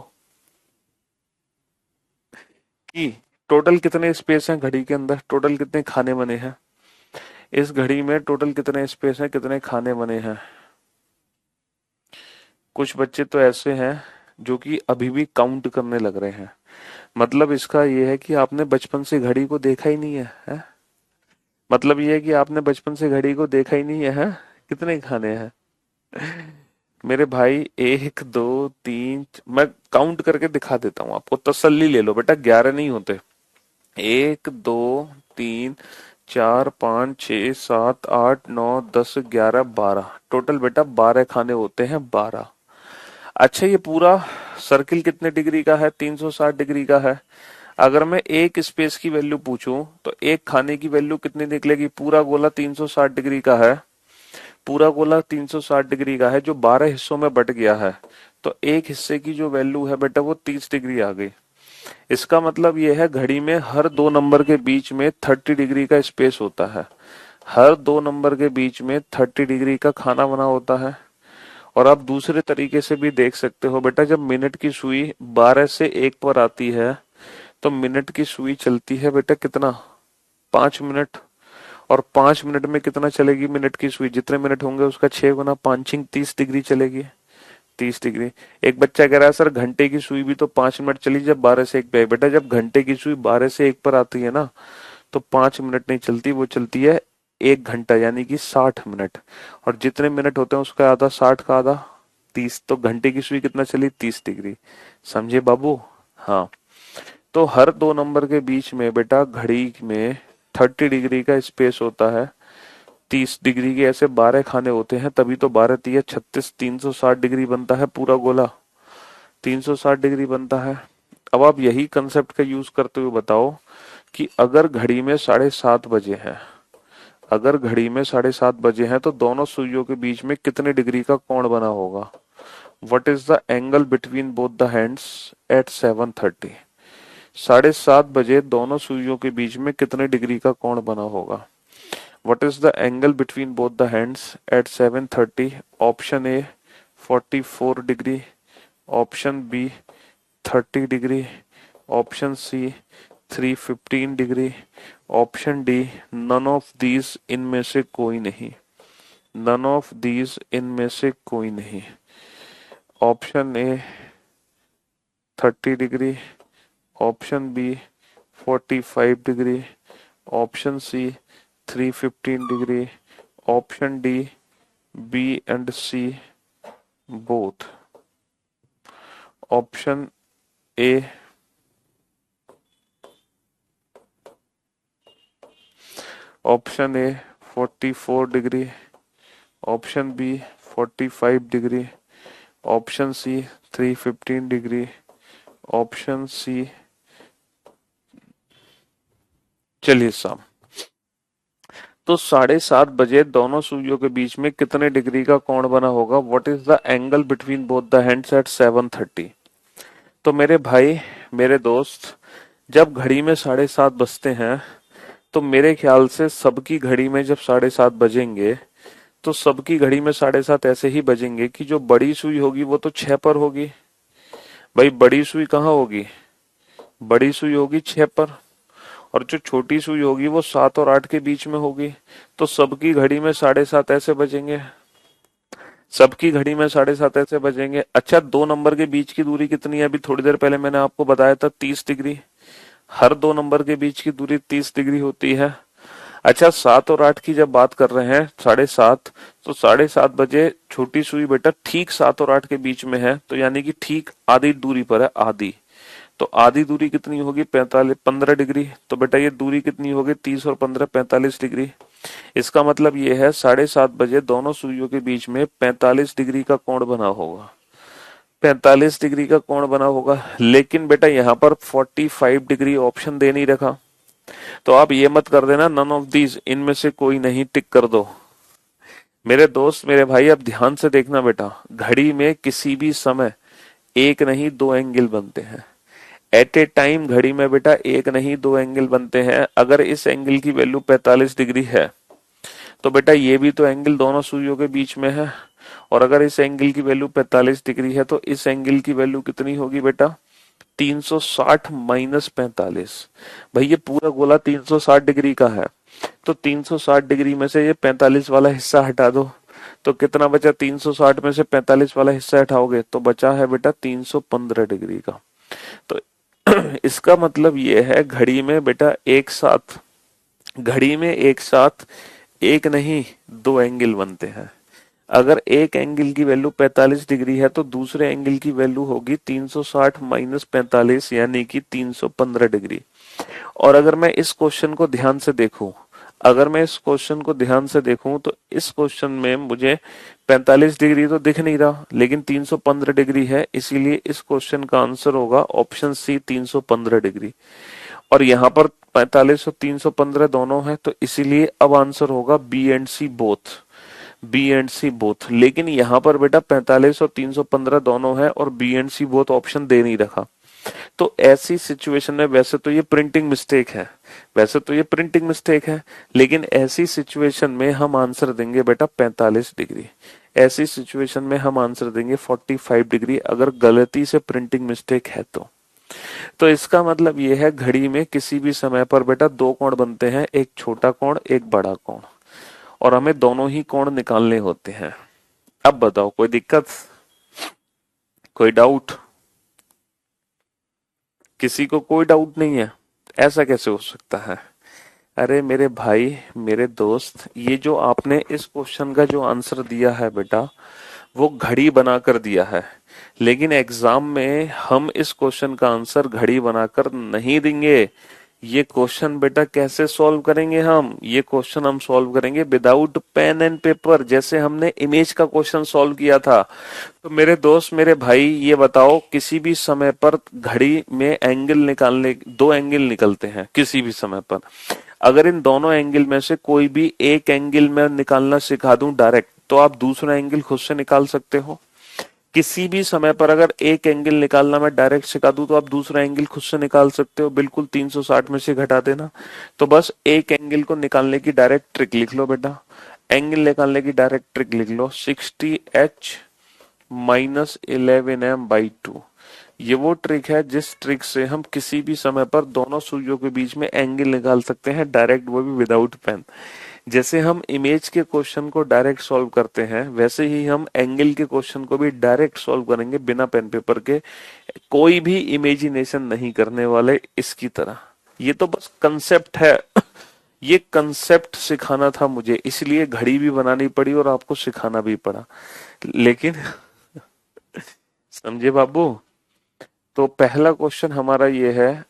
कि टोटल कितने स्पेस हैं घड़ी के अंदर, टोटल कितने खाने बने हैं इस घड़ी में, टोटल कितने स्पेस हैं, कितने खाने बने हैं। कुछ बच्चे तो ऐसे हैं जो कि अभी भी काउंट करने लग रहे हैं। मतलब इसका ये है कि आपने बचपन से घड़ी को देखा ही नहीं है? मतलब ये है कि आपने बचपन से घड़ी को देखा ही नहीं है? कितने खाने हैं मेरे भाई? 1 2 3, मैं काउंट करके दिखा देता हूँ आपको, तसल्ली ले लो बेटा, 11 नहीं होते। 1 2 3 4 5 6 7 8 9 10 11 12, टोटल बेटा 12 खाने होते हैं, 12। अच्छा ये पूरा सर्किल कितने डिग्री का है? 360 डिग्री का है। अगर मैं एक स्पेस की वैल्यू पूछूं तो एक खाने की वैल्यू कितनी निकलेगी? पूरा गोला 360 डिग्री का है, पूरा गोला 360 डिग्री का है जो 12 हिस्सों में बट गया है। तो एक हिस्से की जो वैल्यू है बेटा वो 30 डिग्री आ गई। इसका मतलब यह है घड़ी में हर 2 नंबर के बीच में 30 डिग्री का स्पेस होता है। हर 2 नंबर के बीच में 30 डिग्री का खाना बना होता है। और आप दूसरे तरीके से भी देख सकते हो बेटा, जब मिनट की सुई 12 से 1 पर आती है तो मिनट की सुई चलती है बेटा कितना? 5 मिनट। और 5 मिनट में कितना चलेगी मिनट की सुई? जितने मिनट होंगे उसका 6 गुना, 5 30 डिग्री चलेगी। 30 डिग्री। एक बच्चा कह रहा है सर घंटे की सुई भी तो 5 मिनट चली जब 12 से 1 पे आई। बेटा जब घंटे की सुई 12 से 1 पर आती है ना तो 5 मिनट नहीं चलती, वो चलती है 1 घंटा, यानी कि 60 मिनट। और जितने मिनट होते हैं उसका आधा, 60 का आधा 30। तो घंटे की सुई कितना चली? 30 डिग्री। समझे बाबू? हाँ। तो हर 2 नंबर के बीच में बेटा घड़ी में 30 डिग्री का स्पेस होता है। 30 डिग्री के ऐसे 12 खाने होते हैं, तभी तो 12 तिया 36, 360 डिग्री बनता है पूरा गोला। 360 डिग्री बनता है। अब आप यही कंसेप्ट का यूज करते हुए बताओ कि अगर घड़ी में 7:30 बजे हैं, अगर घड़ी में 7:30 बजे हैं तो दोनों सुइयों के बीच में कितने डिग्री का कोण बना होगा? What is the angle between both the hands eight 7:30? 7:30 बजे दोनों सुइयों के बीच में कितने डिग्री का कोण बना होगा? What is the angle between both the hands at 7:30? Option A 44 degree, option B 30 degree, option C 315 degree, option D none of these इनमें से कोई नहीं, नन ऑफ दीज इनमें से कोई नहीं। Option A 30 degree, option B 45 degree, option C 315 degree, option D B and C both. Option A option A 44 degree, option B 45 degree, option C 315 degree, option C. चलिए साहब, तो 7:30 बजे दोनों सुइयों के बीच में कितने डिग्री का कोण बना होगा? What is the angle between both the hands eight 7:30? तो मेरे भाई, मेरे दोस्त, जब घड़ी में 7:30 बजते हैं तो मेरे ख्याल से सबकी घड़ी में जब 7:30 बजेंगे तो सबकी घड़ी में 7:30 ऐसे ही बजेंगे कि जो बड़ी सुई होगी वो तो 6 पर होगी। भाई बड़ी सुई कहाँ होगी? बड़ी सुई होगी 6 पर, और जो छोटी सुई होगी वो 7 और 8 के बीच में होगी। तो सबकी घड़ी में 7:30 ऐसे बजेंगे, सबकी घड़ी में 7:30 ऐसे बजेंगे। अच्छा, 2 नंबर के बीच की दूरी कितनी है? अभी थोड़ी देर पहले मैंने आपको बताया था 30 डिग्री। हर 2 नंबर के बीच की दूरी 30 डिग्री होती है। अच्छा, 7 और 8 की जब बात कर रहे हैं 7:30, तो 7:30 बजे छोटी सुई बेटा ठीक 7 और 8 के बीच में है, तो यानी कि ठीक आधी दूरी पर है, आधी। तो आधी दूरी कितनी होगी? 15 डिग्री। तो बेटा ये दूरी कितनी होगी? 30 और 15 45 डिग्री। इसका मतलब ये है 7:30 बजे दोनों सुइयों के बीच में 45 डिग्री का कोण बना होगा, 45 डिग्री का कोण बना होगा। लेकिन बेटा यहाँ पर 45 डिग्री ऑप्शन दे नहीं रखा, तो आप ये मत कर देना नन ऑफ दीज, इनमें से कोई नहीं, टिक कर दो। मेरे दोस्त, मेरे भाई, अब ध्यान से देखना बेटा, घड़ी में किसी भी समय एक नहीं 2 एंगल बनते हैं। एट ए टाइम घड़ी में बेटा एक नहीं 2 एंगल बनते हैं। अगर इस एंगल की वैल्यू 45 डिग्री है तो बेटा ये भी तो एंगल दोनों सुइयों के बीच में है, और अगर इस एंगल की वैल्यू 45 डिग्री है तो इस एंगल की वैल्यू कितनी होगी बेटा? 360 माइनस 45। भाई ये पूरा गोला 360 डिग्री का है, तो 360 डिग्री में से ये 45 वाला हिस्सा हटा दो, तो कितना बचा? 360 में से 45 वाला हिस्सा हटाओगे तो बचा है बेटा 315 डिग्री का। तो इसका मतलब ये है घड़ी में बेटा एक साथ, घड़ी में एक साथ एक नहीं 2 एंगल बनते हैं। अगर एक एंगल की वैल्यू 45 डिग्री है तो दूसरे एंगल की वैल्यू होगी 360 माइनस 45 यानी कि 315 डिग्री। और अगर मैं इस क्वेश्चन को ध्यान से देखूं, अगर मैं इस क्वेश्चन को ध्यान से देखूं तो इस क्वेश्चन में मुझे 45 डिग्री तो दिख नहीं रहा, लेकिन 315 डिग्री है, इसीलिए इस क्वेश्चन का आंसर होगा ऑप्शन सी 315 डिग्री। और यहाँ पर 45 और 315 दोनों है, तो इसीलिए अब आंसर होगा B and C both, B and C both. लेकिन यहाँ पर बेटा 45 और 315 दोनों है और B and C both option दे नहीं रखा। तो ऐसी सिचुएशन में, वैसे तो ये प्रिंटिंग मिस्टेक है, वैसे तो ये प्रिंटिंग मिस्टेक है, लेकिन ऐसी सिचुएशन में हम आंसर देंगे बेटा 45 डिग्री, ऐसी सिचुएशन में हम आंसर देंगे 45 डिग्री, अगर गलती से प्रिंटिंग मिस्टेक है तो इसका मतलब ये है घड़ी में किसी भी समय पर बेटा 2 कोण बनते हैं, एक छोटा कोण एक बड़ा कोण, और हमें दोनों ही कोण निकालने होते हैं। अब बताओ कोई दिक्कत, कोई डाउट? किसी को कोई डाउट नहीं है? ऐसा कैसे हो सकता है? अरे मेरे भाई, मेरे दोस्त, ये जो आपने इस क्वेश्चन का जो आंसर दिया है बेटा वो घड़ी बनाकर दिया है, लेकिन एग्जाम में हम इस क्वेश्चन का आंसर घड़ी बनाकर नहीं देंगे। ये क्वेश्चन बेटा कैसे सॉल्व करेंगे हम? ये क्वेश्चन हम सॉल्व करेंगे विदाउट पेन एंड पेपर, जैसे हमने इमेज का क्वेश्चन सॉल्व किया था। तो मेरे दोस्त, मेरे भाई, ये बताओ किसी भी समय पर घड़ी में एंगल निकालने, 2 एंगल निकलते हैं किसी भी समय पर। अगर इन दोनों एंगल में से कोई भी एक एंगल में निकालना सिखा दूं डायरेक्ट, तो आप दूसरा एंगल खुद से निकाल सकते हो। किसी भी समय पर अगर एक एंगल निकालना मैं डायरेक्ट सिखा दूं तो आप दूसरा एंगल खुद से निकाल सकते हो, बिल्कुल 360 में से घटा देना। तो बस एक एंगल को निकालने की डायरेक्ट ट्रिक लिख लो बेटा, एंगल निकालने की डायरेक्ट ट्रिक लिख लो, 60h माइनस 11m/2। ये वो ट्रिक है जिस ट्रिक से हम किसी भी समय पर दोनों सुइयों के बीच में एंगल निकाल सकते हैं डायरेक्ट, वो भी विदाउट पेन। जैसे हम इमेज के क्वेश्चन को डायरेक्ट सॉल्व करते हैं वैसे ही हम एंगल के क्वेश्चन को भी डायरेक्ट सॉल्व करेंगे बिना पेन पेपर के, कोई भी इमेजिनेशन नहीं करने वाले इसकी तरह। ये तो बस कंसेप्ट है, ये कंसेप्ट सिखाना था मुझे, इसलिए घड़ी भी बनानी पड़ी और आपको सिखाना भी पड़ा, लेकिन समझे बाबू। तो पहला क्वेश्चन हमारा ये है,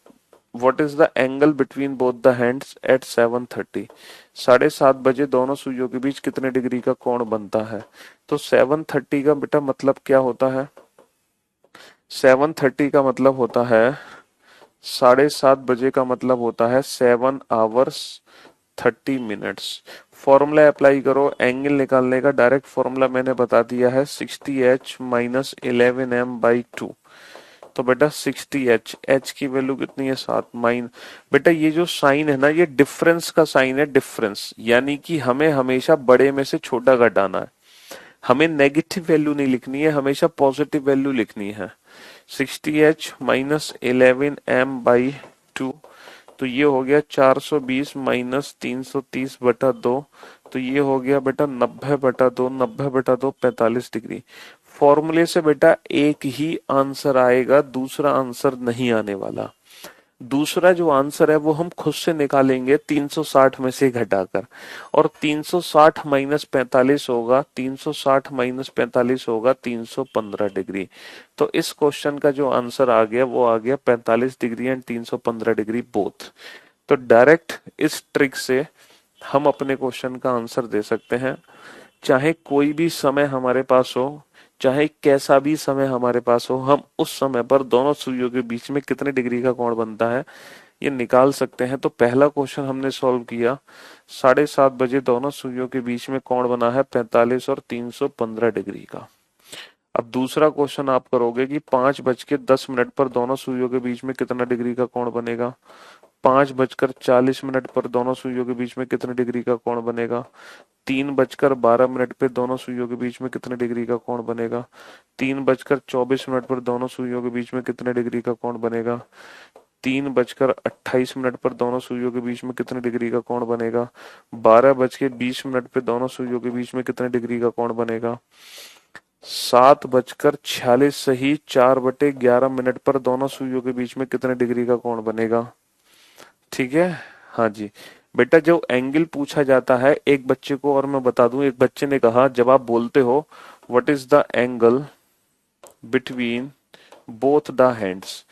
what is the angle between both the hands eight 7:30। 7:30 बजे दोनों सुइयों के बीच कितने डिग्री का कोण बनता है। तो 7:30 का बेटा मतलब क्या होता है, 7:30 का मतलब होता है, 7:30 बजे का मतलब होता है 7 hours 30 minutes। फॉर्मूला अप्लाई करो एंगल निकालने का, डायरेक्ट फॉर्मूला मैंने बता दिया है, 60h माइनस 11m/2। तो बेटा 60h, h की वैल्यू कितनी है 7 माइन, बेटा ये जो साइन है ना ये डिफरेंस का साइन है, डिफरेंस यानी कि हमें हमेशा बड़े में से छोटा घटाना है, हमें नेगेटिव वैल्यू नहीं लिखनी है, हमेशा पॉजिटिव वैल्यू लिखनी है। 60h माइनस 11m/2, तो ये हो गया 420 माइनस 330/2, तो ये हो गया बेटा 90/2, 90/2 45 डिग्री। फॉर्मूले से बेटा एक ही आंसर आएगा, दूसरा आंसर नहीं आने वाला। दूसरा जो आंसर है वो हम खुद से निकालेंगे 360 में से घटाकर, और 360 माइनस 45 होगा, 360 माइनस 45 होगा 315 डिग्री। तो इस क्वेश्चन का जो आंसर आ गया वो आ गया 45 डिग्री एंड 315 डिग्री बोथ। तो डायरेक्ट इस ट्रिक से हम अपने क्वेश्चन का आंसर दे सकते हैं, चाहे कोई भी समय हमारे पास हो, चाहे कैसा भी समय हमारे पास हो, हम उस समय पर दोनों सुइयों के बीच में कितने डिग्री का कोण बनता है ये निकाल सकते हैं। तो पहला क्वेश्चन हमने सॉल्व किया, 7:30 बजे दोनों सुइयों के बीच में कोण बना है 45 और 315 डिग्री का। अब दूसरा क्वेश्चन आप करोगे कि 5:10 पर दोनों सुइयों के बीच में कितना डिग्री का कोण बनेगा, 5:40 पर दोनों सुइयों के बीच में कितने डिग्री का कोण बनेगा, 3:12 पे दोनों सुइयों के बीच में कितने डिग्री का कोण बनेगा, 3:24 पर दोनों सुइयों के बीच में कितने डिग्री का कोण बनेगा, 3:28 पर दोनों सुइयों के बीच में कितने डिग्री का कोण बनेगा, 12:20 पे दोनों सुइयों के बीच में कितने डिग्री का कोण बनेगा, 7:46 सही 4/11 पर दोनों सुइयों के बीच में कितने डिग्री का कोण बनेगा। ठीक है, हाँ जी। बेटा जो एंगल पूछा जाता है, एक बच्चे को और मैं बता दूं, एक बच्चे ने कहा जब आप बोलते हो what is the angle between both the hands,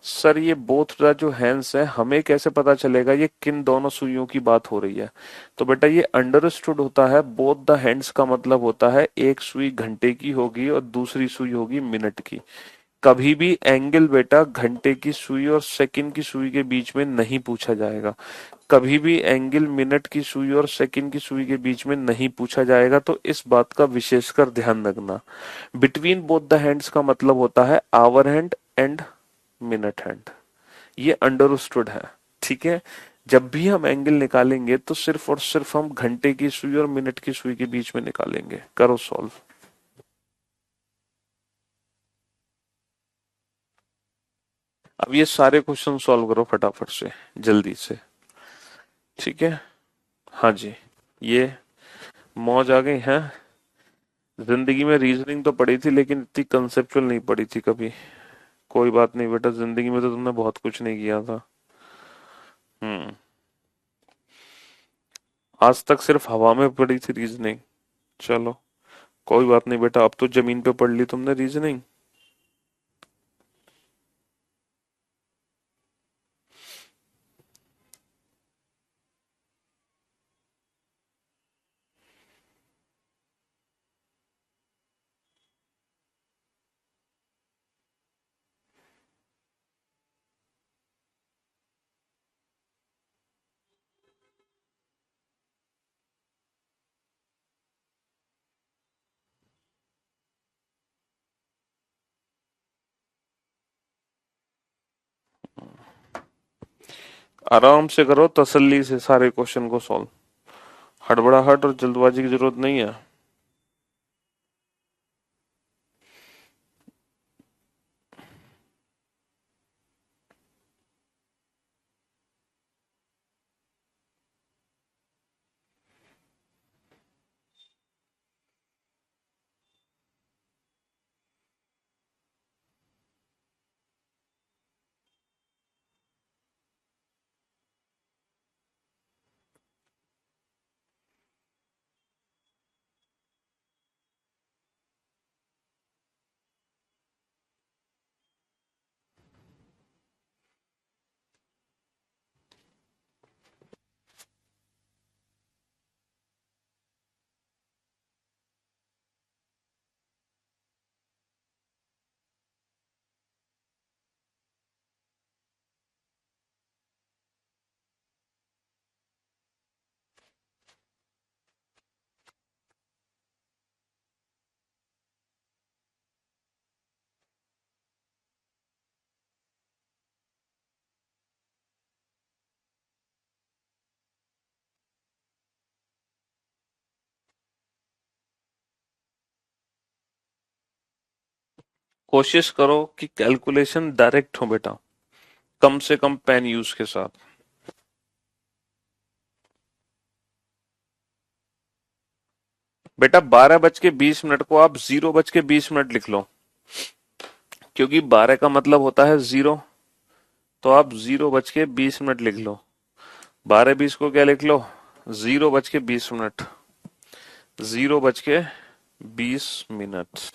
sir ये बोथ द जो हैंड्स है हमें कैसे पता चलेगा ये किन दोनों सुइयों की बात हो रही है। तो बेटा ये अंडरस्टूड होता है, बोथ द हैंड्स का मतलब होता है एक सुई घंटे की होगी और दूसरी सुई होगी मिनट की। कभी भी एंगल बेटा घंटे की सुई और सेकंड की सुई के बीच में नहीं पूछा जाएगा, कभी भी एंगल मिनट की सुई और सेकंड की सुई के बीच में नहीं पूछा जाएगा। तो इस बात का विशेषकर ध्यान रखना। बिटवीन बोथ द हैंड्स का मतलब होता है hour hand and minute hand, ये अंडरस्टूड है। ठीक है, जब भी हम एंगल निकालेंगे तो सिर्फ और सिर्फ हम घंटे की सुई और मिनट की सुई के बीच में निकालेंगे। करो सॉल्व। अब ये सारे क्वेश्चन सॉल्व करो फटाफट से, जल्दी से। ठीक है, हाँ जी। ये मौज आ गई है। जिंदगी में रीजनिंग तो पढ़ी थी लेकिन इतनी कंसेप्चुअल नहीं पढ़ी थी कभी। कोई बात नहीं बेटा, जिंदगी में तो तुमने बहुत कुछ नहीं किया था। हम्म, आज तक सिर्फ हवा में पढ़ी थी रीजनिंग। चलो कोई बात नहीं बेटा, अब तो जमीन पे पढ़ ली तुमने रीजनिंग। आराम से करो, तसल्ली से सारे क्वेश्चन को सॉल्व। हड़बड़ाहट और जल्दबाजी की जरूरत नहीं है। कोशिश करो कि कैलकुलेशन डायरेक्ट हो बेटा, कम से कम पेन यूज के साथ। बेटा 12:20 को आप 0:20 लिख लो, क्योंकि 12 का मतलब होता है 0, तो आप 0:20 लिख लो। 12:20 को क्या लिख लो? 0:20, 0:20।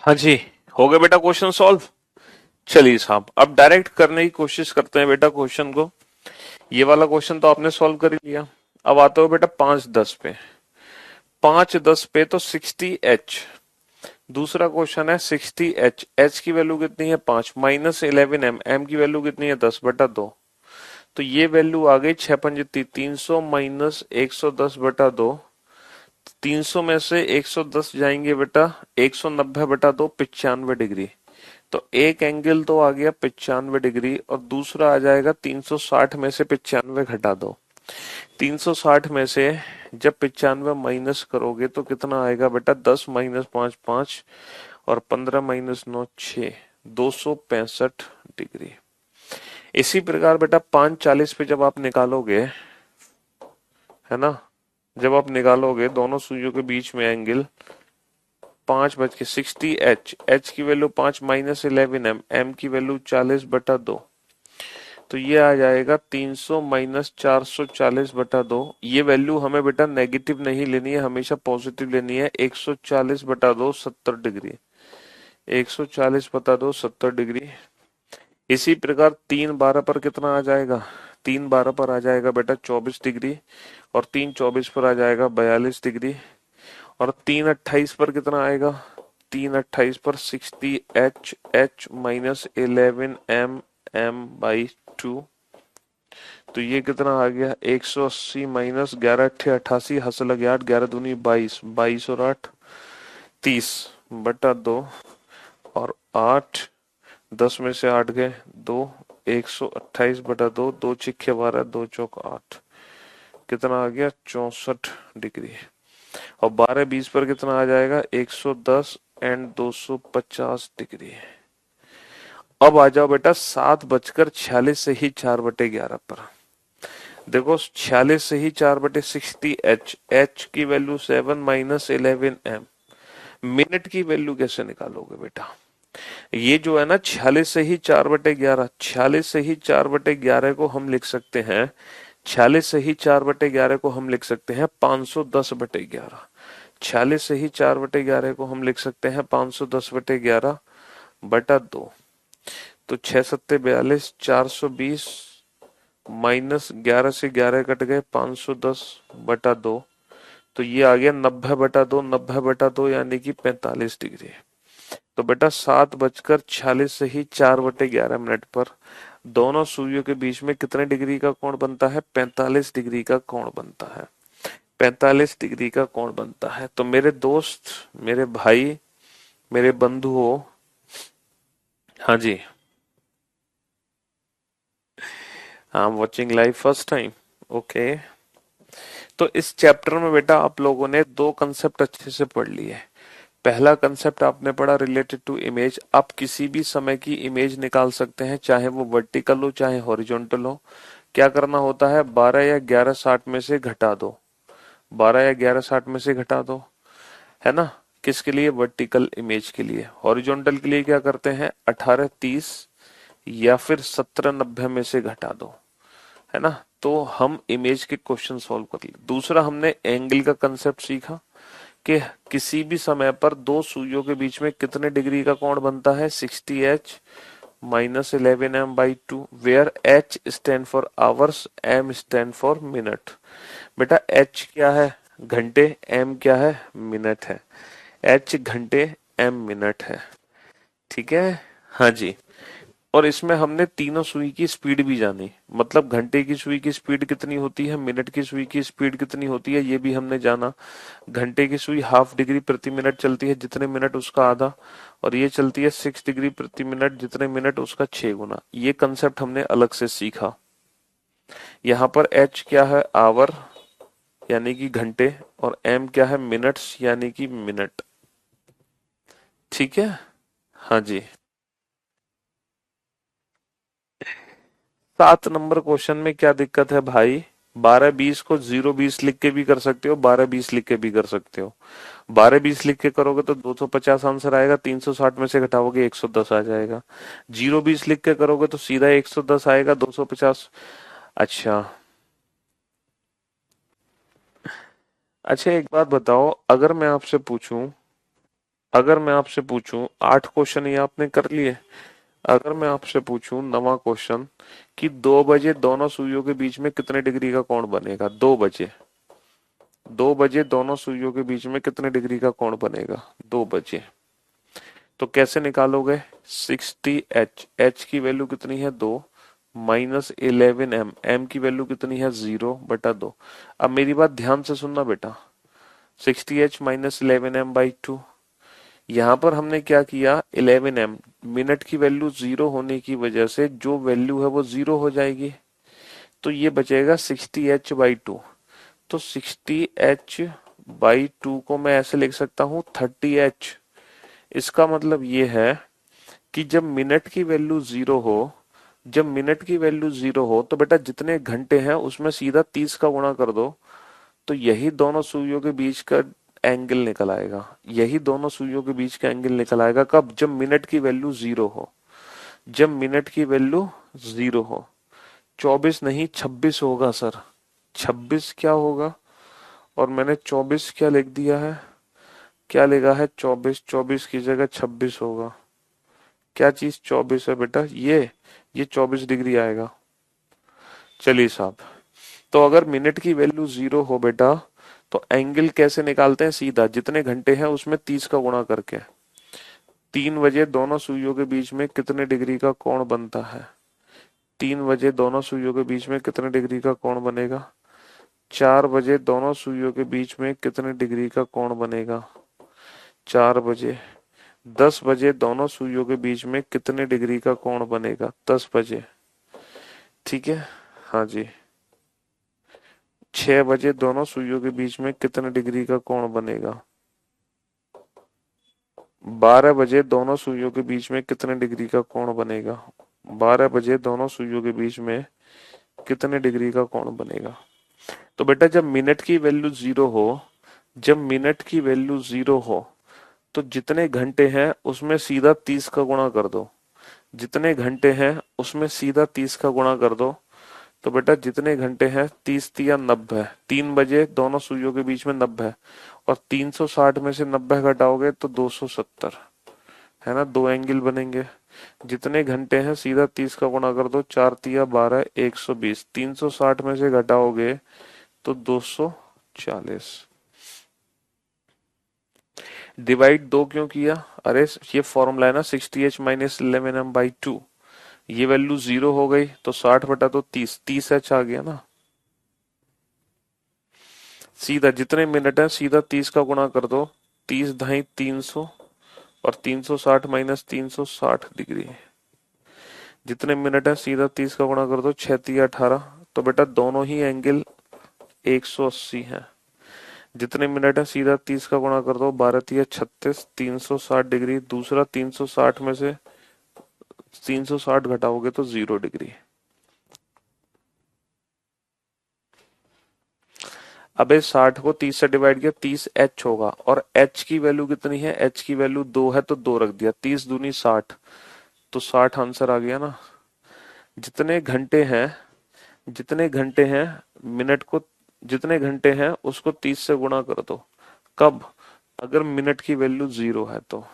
हाँ जी, हो गया बेटा क्वेश्चन सॉल्व। चलिए साहब, अब डायरेक्ट करने की कोशिश करते हैं बेटा क्वेश्चन को। ये वाला क्वेश्चन तो आपने सॉल्व कर ही लिया। अब आते हो बेटा 5-10 पे। 5-10 पे तो 60H। दूसरा क्वेश्चन है 60H। H की वैल्यू कितनी है? 5 -11M। M की वैल्यू कितनी है? 10/2। तो ये वैल्यू आ गई 6×5 300 -110/2। 300 में से 110 जाएंगे बेटा, 190 बटा 2 95 डिग्री। तो एक एंगल तो आ गया 95 डिग्री, और दूसरा आ जाएगा 360 में से 95 घटा दो। 360 में से जब 95 माइनस करोगे तो कितना आएगा बेटा, 10 माइनस 5 5, और 15 माइनस 9 6, 265 डिग्री। इसी प्रकार बेटा 5:40 पे जब आप निकालोगे, है ना, जब आप निकालोगे दोनों सुइयों के बीच में एंगल 5:60, एच की वैल्यू 5 माइनस 11 एम की वैल्यू 40/2, तो ये आ जाएगा 300 माइनस 440/2। ये वैल्यू हमें बेटा नेगेटिव नहीं लेनी है, हमेशा पॉजिटिव लेनी है। 140/2 70 डिग्री, 140/2 70 डिग्री। इसी प्रकार 3/12 पर कितना आ जाएगा, 3/12 पर आ जाएगा बेटा 24 डिग्री, और 3/24 पर आ जाएगा 42 डिग्री, और 3/28 पर कितना आएगा, 3/28 पर 60 एच माइनस 11 एम/2। तो ये कितना आ गया, 180 माइनस 11 × 8 = 88, हंस लगे 8, 11 दूनी 22, 22 और 8 30/2, और 8, 10 में से 8 गए 2, 128/2, 2 छिक्के 12, 2 चौक 8, कितना आ गया 64 डिग्री। और 12 20 पर कितना आ जाएगा, 110 एंड 250 डिग्री। अब आ जाओ बेटा 7:46 से ही 4/11 पर। देखो 46 से ही 4/60 एच की वैल्यू 7 माइनस 11 एम। मिनट की वैल्यू कैसे निकालोगे बेटा, ये जो है ना 46 से ही 4/11, 46 से ही 4/11 को हम लिख सकते हैं, 46 से ही 4/11 को हम लिख सकते हैं 510/11। 46 से ही 4/11 को हम लिख सकते हैं 510/11/2। तो 6 सत्ते 42, 420 माइनस 11 से 11 कट गए 510/2, तो ये आ गया 90/2, 90/2 यानी कि 45 डिग्री। तो बेटा 7:46 से ही 4/11 पर दोनों सुइयों के बीच में कितने डिग्री का कोण बनता है, 45 डिग्री का कोण बनता है, 45 डिग्री का कोण बनता है। तो मेरे दोस्त, मेरे भाई, मेरे बंधुओं, हाँ जी, I am watching live first time, okay. तो इस चैप्टर में बेटा आप लोगों ने दो कंसेप्ट अच्छे से पढ़ लिए। पहला कंसेप्ट आपने पढ़ा रिलेटेड टू इमेज। आप किसी भी समय की इमेज निकाल सकते हैं, चाहे वो वर्टिकल हो चाहे हॉरिजॉन्टल हो। क्या करना होता है, 12 या 11:60 में से घटा दो, 12 या 11:60 में से घटा दो, है ना। किसके लिए, वर्टिकल इमेज के लिए। हॉरिजॉन्टल के लिए क्या करते हैं, 18:30 या फिर 17:90 में से घटा दो, है ना। तो हम इमेज के क्वेश्चन सॉल्व कर लिए। दूसरा हमने एंगल का कंसेप्ट सीखा कि किसी भी समय पर दो सुइयों के बीच में कितने डिग्री का कोण बनता है, 60 minus 11m/2, where h stand for hours, m stand for minute. बेटा h क्या है, घंटे, m क्या है, मिनट है। h घंटे, m मिनट है, ठीक है, हाँ जी। और इसमें हमने तीनों सुई की स्पीड भी जानी, मतलब घंटे की सुई की स्पीड कितनी होती है, मिनट की सुई की स्पीड कितनी होती है, ये भी हमने जाना। घंटे की सुई ½ डिग्री प्रति मिनट चलती है, जितने मिनट उसका आधा, और ये चलती है 6 डिग्री प्रति मिनट, जितने मिनट उसका 6 गुना। ये कंसेप्ट हमने अलग से सीखा। यहाँ पर एच क्या है, आवर यानी कि घंटे, और एम क्या है, मिनट्स यानी कि मिनट, ठीक है, हाँ जी। 7 नंबर क्वेश्चन में क्या दिक्कत है भाई, 12-20 को 0-20 लिख के भी कर सकते हो, 12-20 लिख के भी कर सकते हो। 12-20 लिख के करोगे तो 250 आंसर आएगा, 360 में से घटाओगे 110 आ जाएगा। 0-20 लिख के करोगे तो सीधा 110 आएगा, 250। अच्छा, अच्छा एक बात बताओ, अगर मैं आपसे पूछूं 8 क्वेश्चन ये आपने कर लिए, अगर मैं आपसे पूछूं 9वां क्वेश्चन कि 2 बजे दोनों सुइयों के बीच में कितने डिग्री का कोण बनेगा, 2 बजे, 2 बजे दोनों सुइयों के बीच में कितने डिग्री का कोण बनेगा, 2 बजे। तो कैसे निकालोगे, 60 एच की वैल्यू कितनी है, 2 माइनस 11 एम की वैल्यू कितनी है, 0/2। अब मेरी बात ध्यान से सुनना बेटा, 60h माइनस 11m/2। यहां पर हमने क्या किया, 11m, मिनट की वैल्यू जीरो होने की वजह से जो वैल्यू है वो जीरो हो जाएगी, तो ये बचेगा 60h/2। तो 60h/2 को मैं ऐसे लिख सकता हूं 30h। इसका मतलब ये है कि जब मिनट की वैल्यू जीरो हो, जब मिनट की वैल्यू जीरो हो तो बेटा जितने घंटे हैं उसमें सीधा 30 का गुणा कर दो, तो यही दोनों सुइयों के बीच का एंगल निकल आएगा। यही दोनों सुइयों के बीच का एंगल निकल आएगा कब, जब मिनट की वैल्यू जीरो हो। जब मिनट की वैल्यू जीरो हो, 24 नहीं 26 होगा सर। 26 क्या होगा, और मैंने 24 क्या लिख दिया है, क्या लिखा है 24, 24 की जगह 26 होगा। क्या चीज 24 है बेटा, ये 24 डिग्री आएगा। चलिए साहब, तो अगर मिनट की वैल्यू जीरो हो बेटा, तो एंगल कैसे निकालते हैं, सीधा जितने घंटे हैं उसमें 30 का गुणा करके। 3 बजे दोनों सुइयों के बीच में कितने डिग्री का कोण बनता है, 3 बजे दोनों सुइयों के बीच में कितने डिग्री का कोण बनेगा, 4 बजे दोनों सुइयों के बीच में कितने डिग्री का कोण बनेगा, 4 बजे। 10 बजे दोनों सुइयों के बीच में कितने डिग्री का कोण बनेगा, 10 बजे। ठीक है, हाँ जी। 6 बजे दोनों सुइयों के बीच में कितने डिग्री का कोण बनेगा, 12 बजे दोनों सुइयों के बीच में कितने डिग्री का कोण बनेगा, 12 बजे दोनों सुइयों के बीच में कितने डिग्री का कोण बनेगा। तो बेटा जब मिनट की वैल्यू जीरो हो, जब मिनट की वैल्यू जीरो हो, तो जितने घंटे हैं उसमें सीधा 30 का गुणा कर दो। जितने घंटे हैं उसमें सीधा 30 का गुणा कर दो, तो बेटा जितने घंटे हैं 30 तिया 90। 3 बजे दोनों सुइयों के बीच में 90, और 360 में से 90 घटाओगे तो 270, है ना, दो एंगल बनेंगे। जितने घंटे हैं सीधा 30 का गुणा कर दो, 4 तिया 12, 120, 360 में से घटाओगे तो 240। डिवाइड दो क्यों किया, अरे ये फॉर्मूला है ना 60h माइनस 11m/2। ये वैल्यू जीरो हो गई तो 60 बटा तो 30, 30h आ गया ना। सीधा जितने मिनट है सीधा 30 का गुणा कर दो, 30 ढाई 300, और 360 माइनस 360 डिग्री। जितने मिनट है सीधा 30 का गुणा कर दो, 6 तिया 18। तो बेटा दोनों ही एंगल 180 है। जितने मिनट है सीधा 30 का गुणा कर दो, 12 तिया 36, 360 डिग्री। दूसरा 360 में से 360 घटाओगे तो 0 डिग्री। अबे 60 को 30 से डिवाइड किया, 30h होगा, और h की वैल्यू कितनी है, h की वैल्यू 2 है तो 2 रख दिया, 30 दूनी 60, तो 60 आंसर आ गया ना। जितने घंटे हैं, जितने घंटे हैं मिनट को, जितने घंटे हैं उसको 30 से गुणा कर दो। कब, अगर मिनट की वैल्यू जीरो है तो,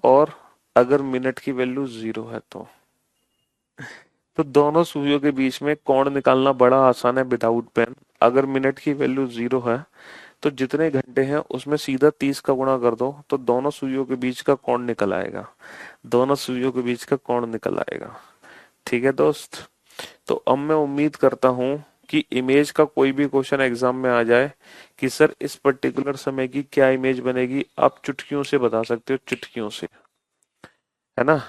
और अगर मिनट की वैल्यू जीरो है तो दोनों सुइयों के बीच में कोण निकालना बड़ा आसान है विदाउट पेन। अगर मिनट की वैल्यू जीरो है तो जितने घंटे हैं उसमें सीधा 30 का गुणा कर दो, तो दोनों सुइयों के बीच का कोण निकल आएगा। दोनों सुइयों के बीच का कोण निकल आएगा। ठीक है दोस्त, तो अब मैं उम्मीद करता हूं कि इमेज का कोई भी क्वेश्चन एग्जाम में आ जाए कि सर इस पर्टिकुलर समय की क्या इमेज बनेगी, आप चुटकियों से बता सकते हो, चुटकियों से, है ना।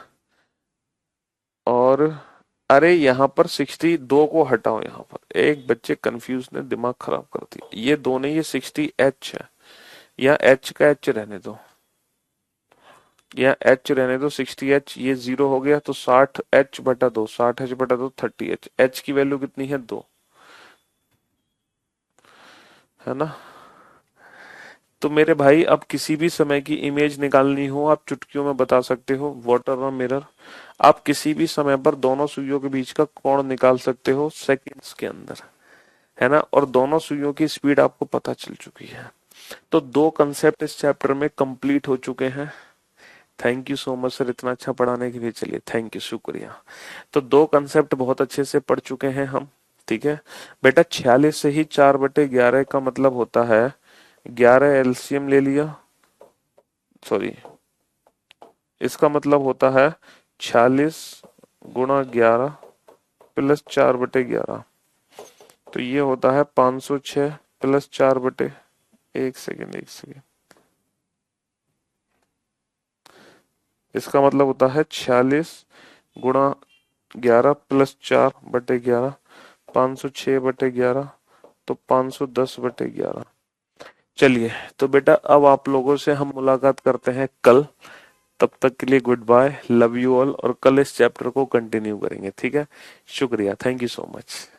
और अरे यहाँ पर 62 को हटाओ, यहाँ पर एक बच्चे कंफ्यूज ने दिमाग खराब कर दिया, ये दो नहीं, ये 60h है, या h का h रहने दो, या h रहने दो, 60h, ये जीरो हो गया तो 60h/2, 60h/2 30h, h की वैल्यू कितनी है 2, है ना। तो मेरे भाई अब किसी भी समय की इमेज निकालनी हो आप चुटकियों में बता सकते हो, वाटर और मिरर। आप किसी भी समय पर दोनों सुइयों के बीच का कोण निकाल सकते हो सेकंड्स के अंदर, है ना, और दोनों सुइयों की स्पीड आपको पता चल चुकी है। तो दो कंसेप्ट इस चैप्टर में कंप्लीट हो चुके हैं। Thank you so much sir इतना अच्छा पढ़ाने के लिए, चलिए थैंक यू, शुक्रिया। तो दो कंसेप्ट बहुत अच्छे से पढ़ चुके हैं हम। ठीक है बेटा, 46 से ही 4/11 का मतलब होता है, 11 एलसीएम ले लिया, सॉरी, इसका मतलब होता है 46 × 11 प्लस 4/11, तो ये होता है 506 प्लस 4/11। एक सेकेंड, एक सेकेंड। इसका मतलब होता है 46 गुणा 11 + 4/11, 506/11, तो 510/11। चलिए, तो बेटा अब आप लोगों से हम मुलाकात करते हैं कल। तब तक के लिए goodbye, love you all, और कल इस चैप्टर को कंटिन्यू करेंगे, ठीक है। शुक्रिया, थैंक यू सो मच।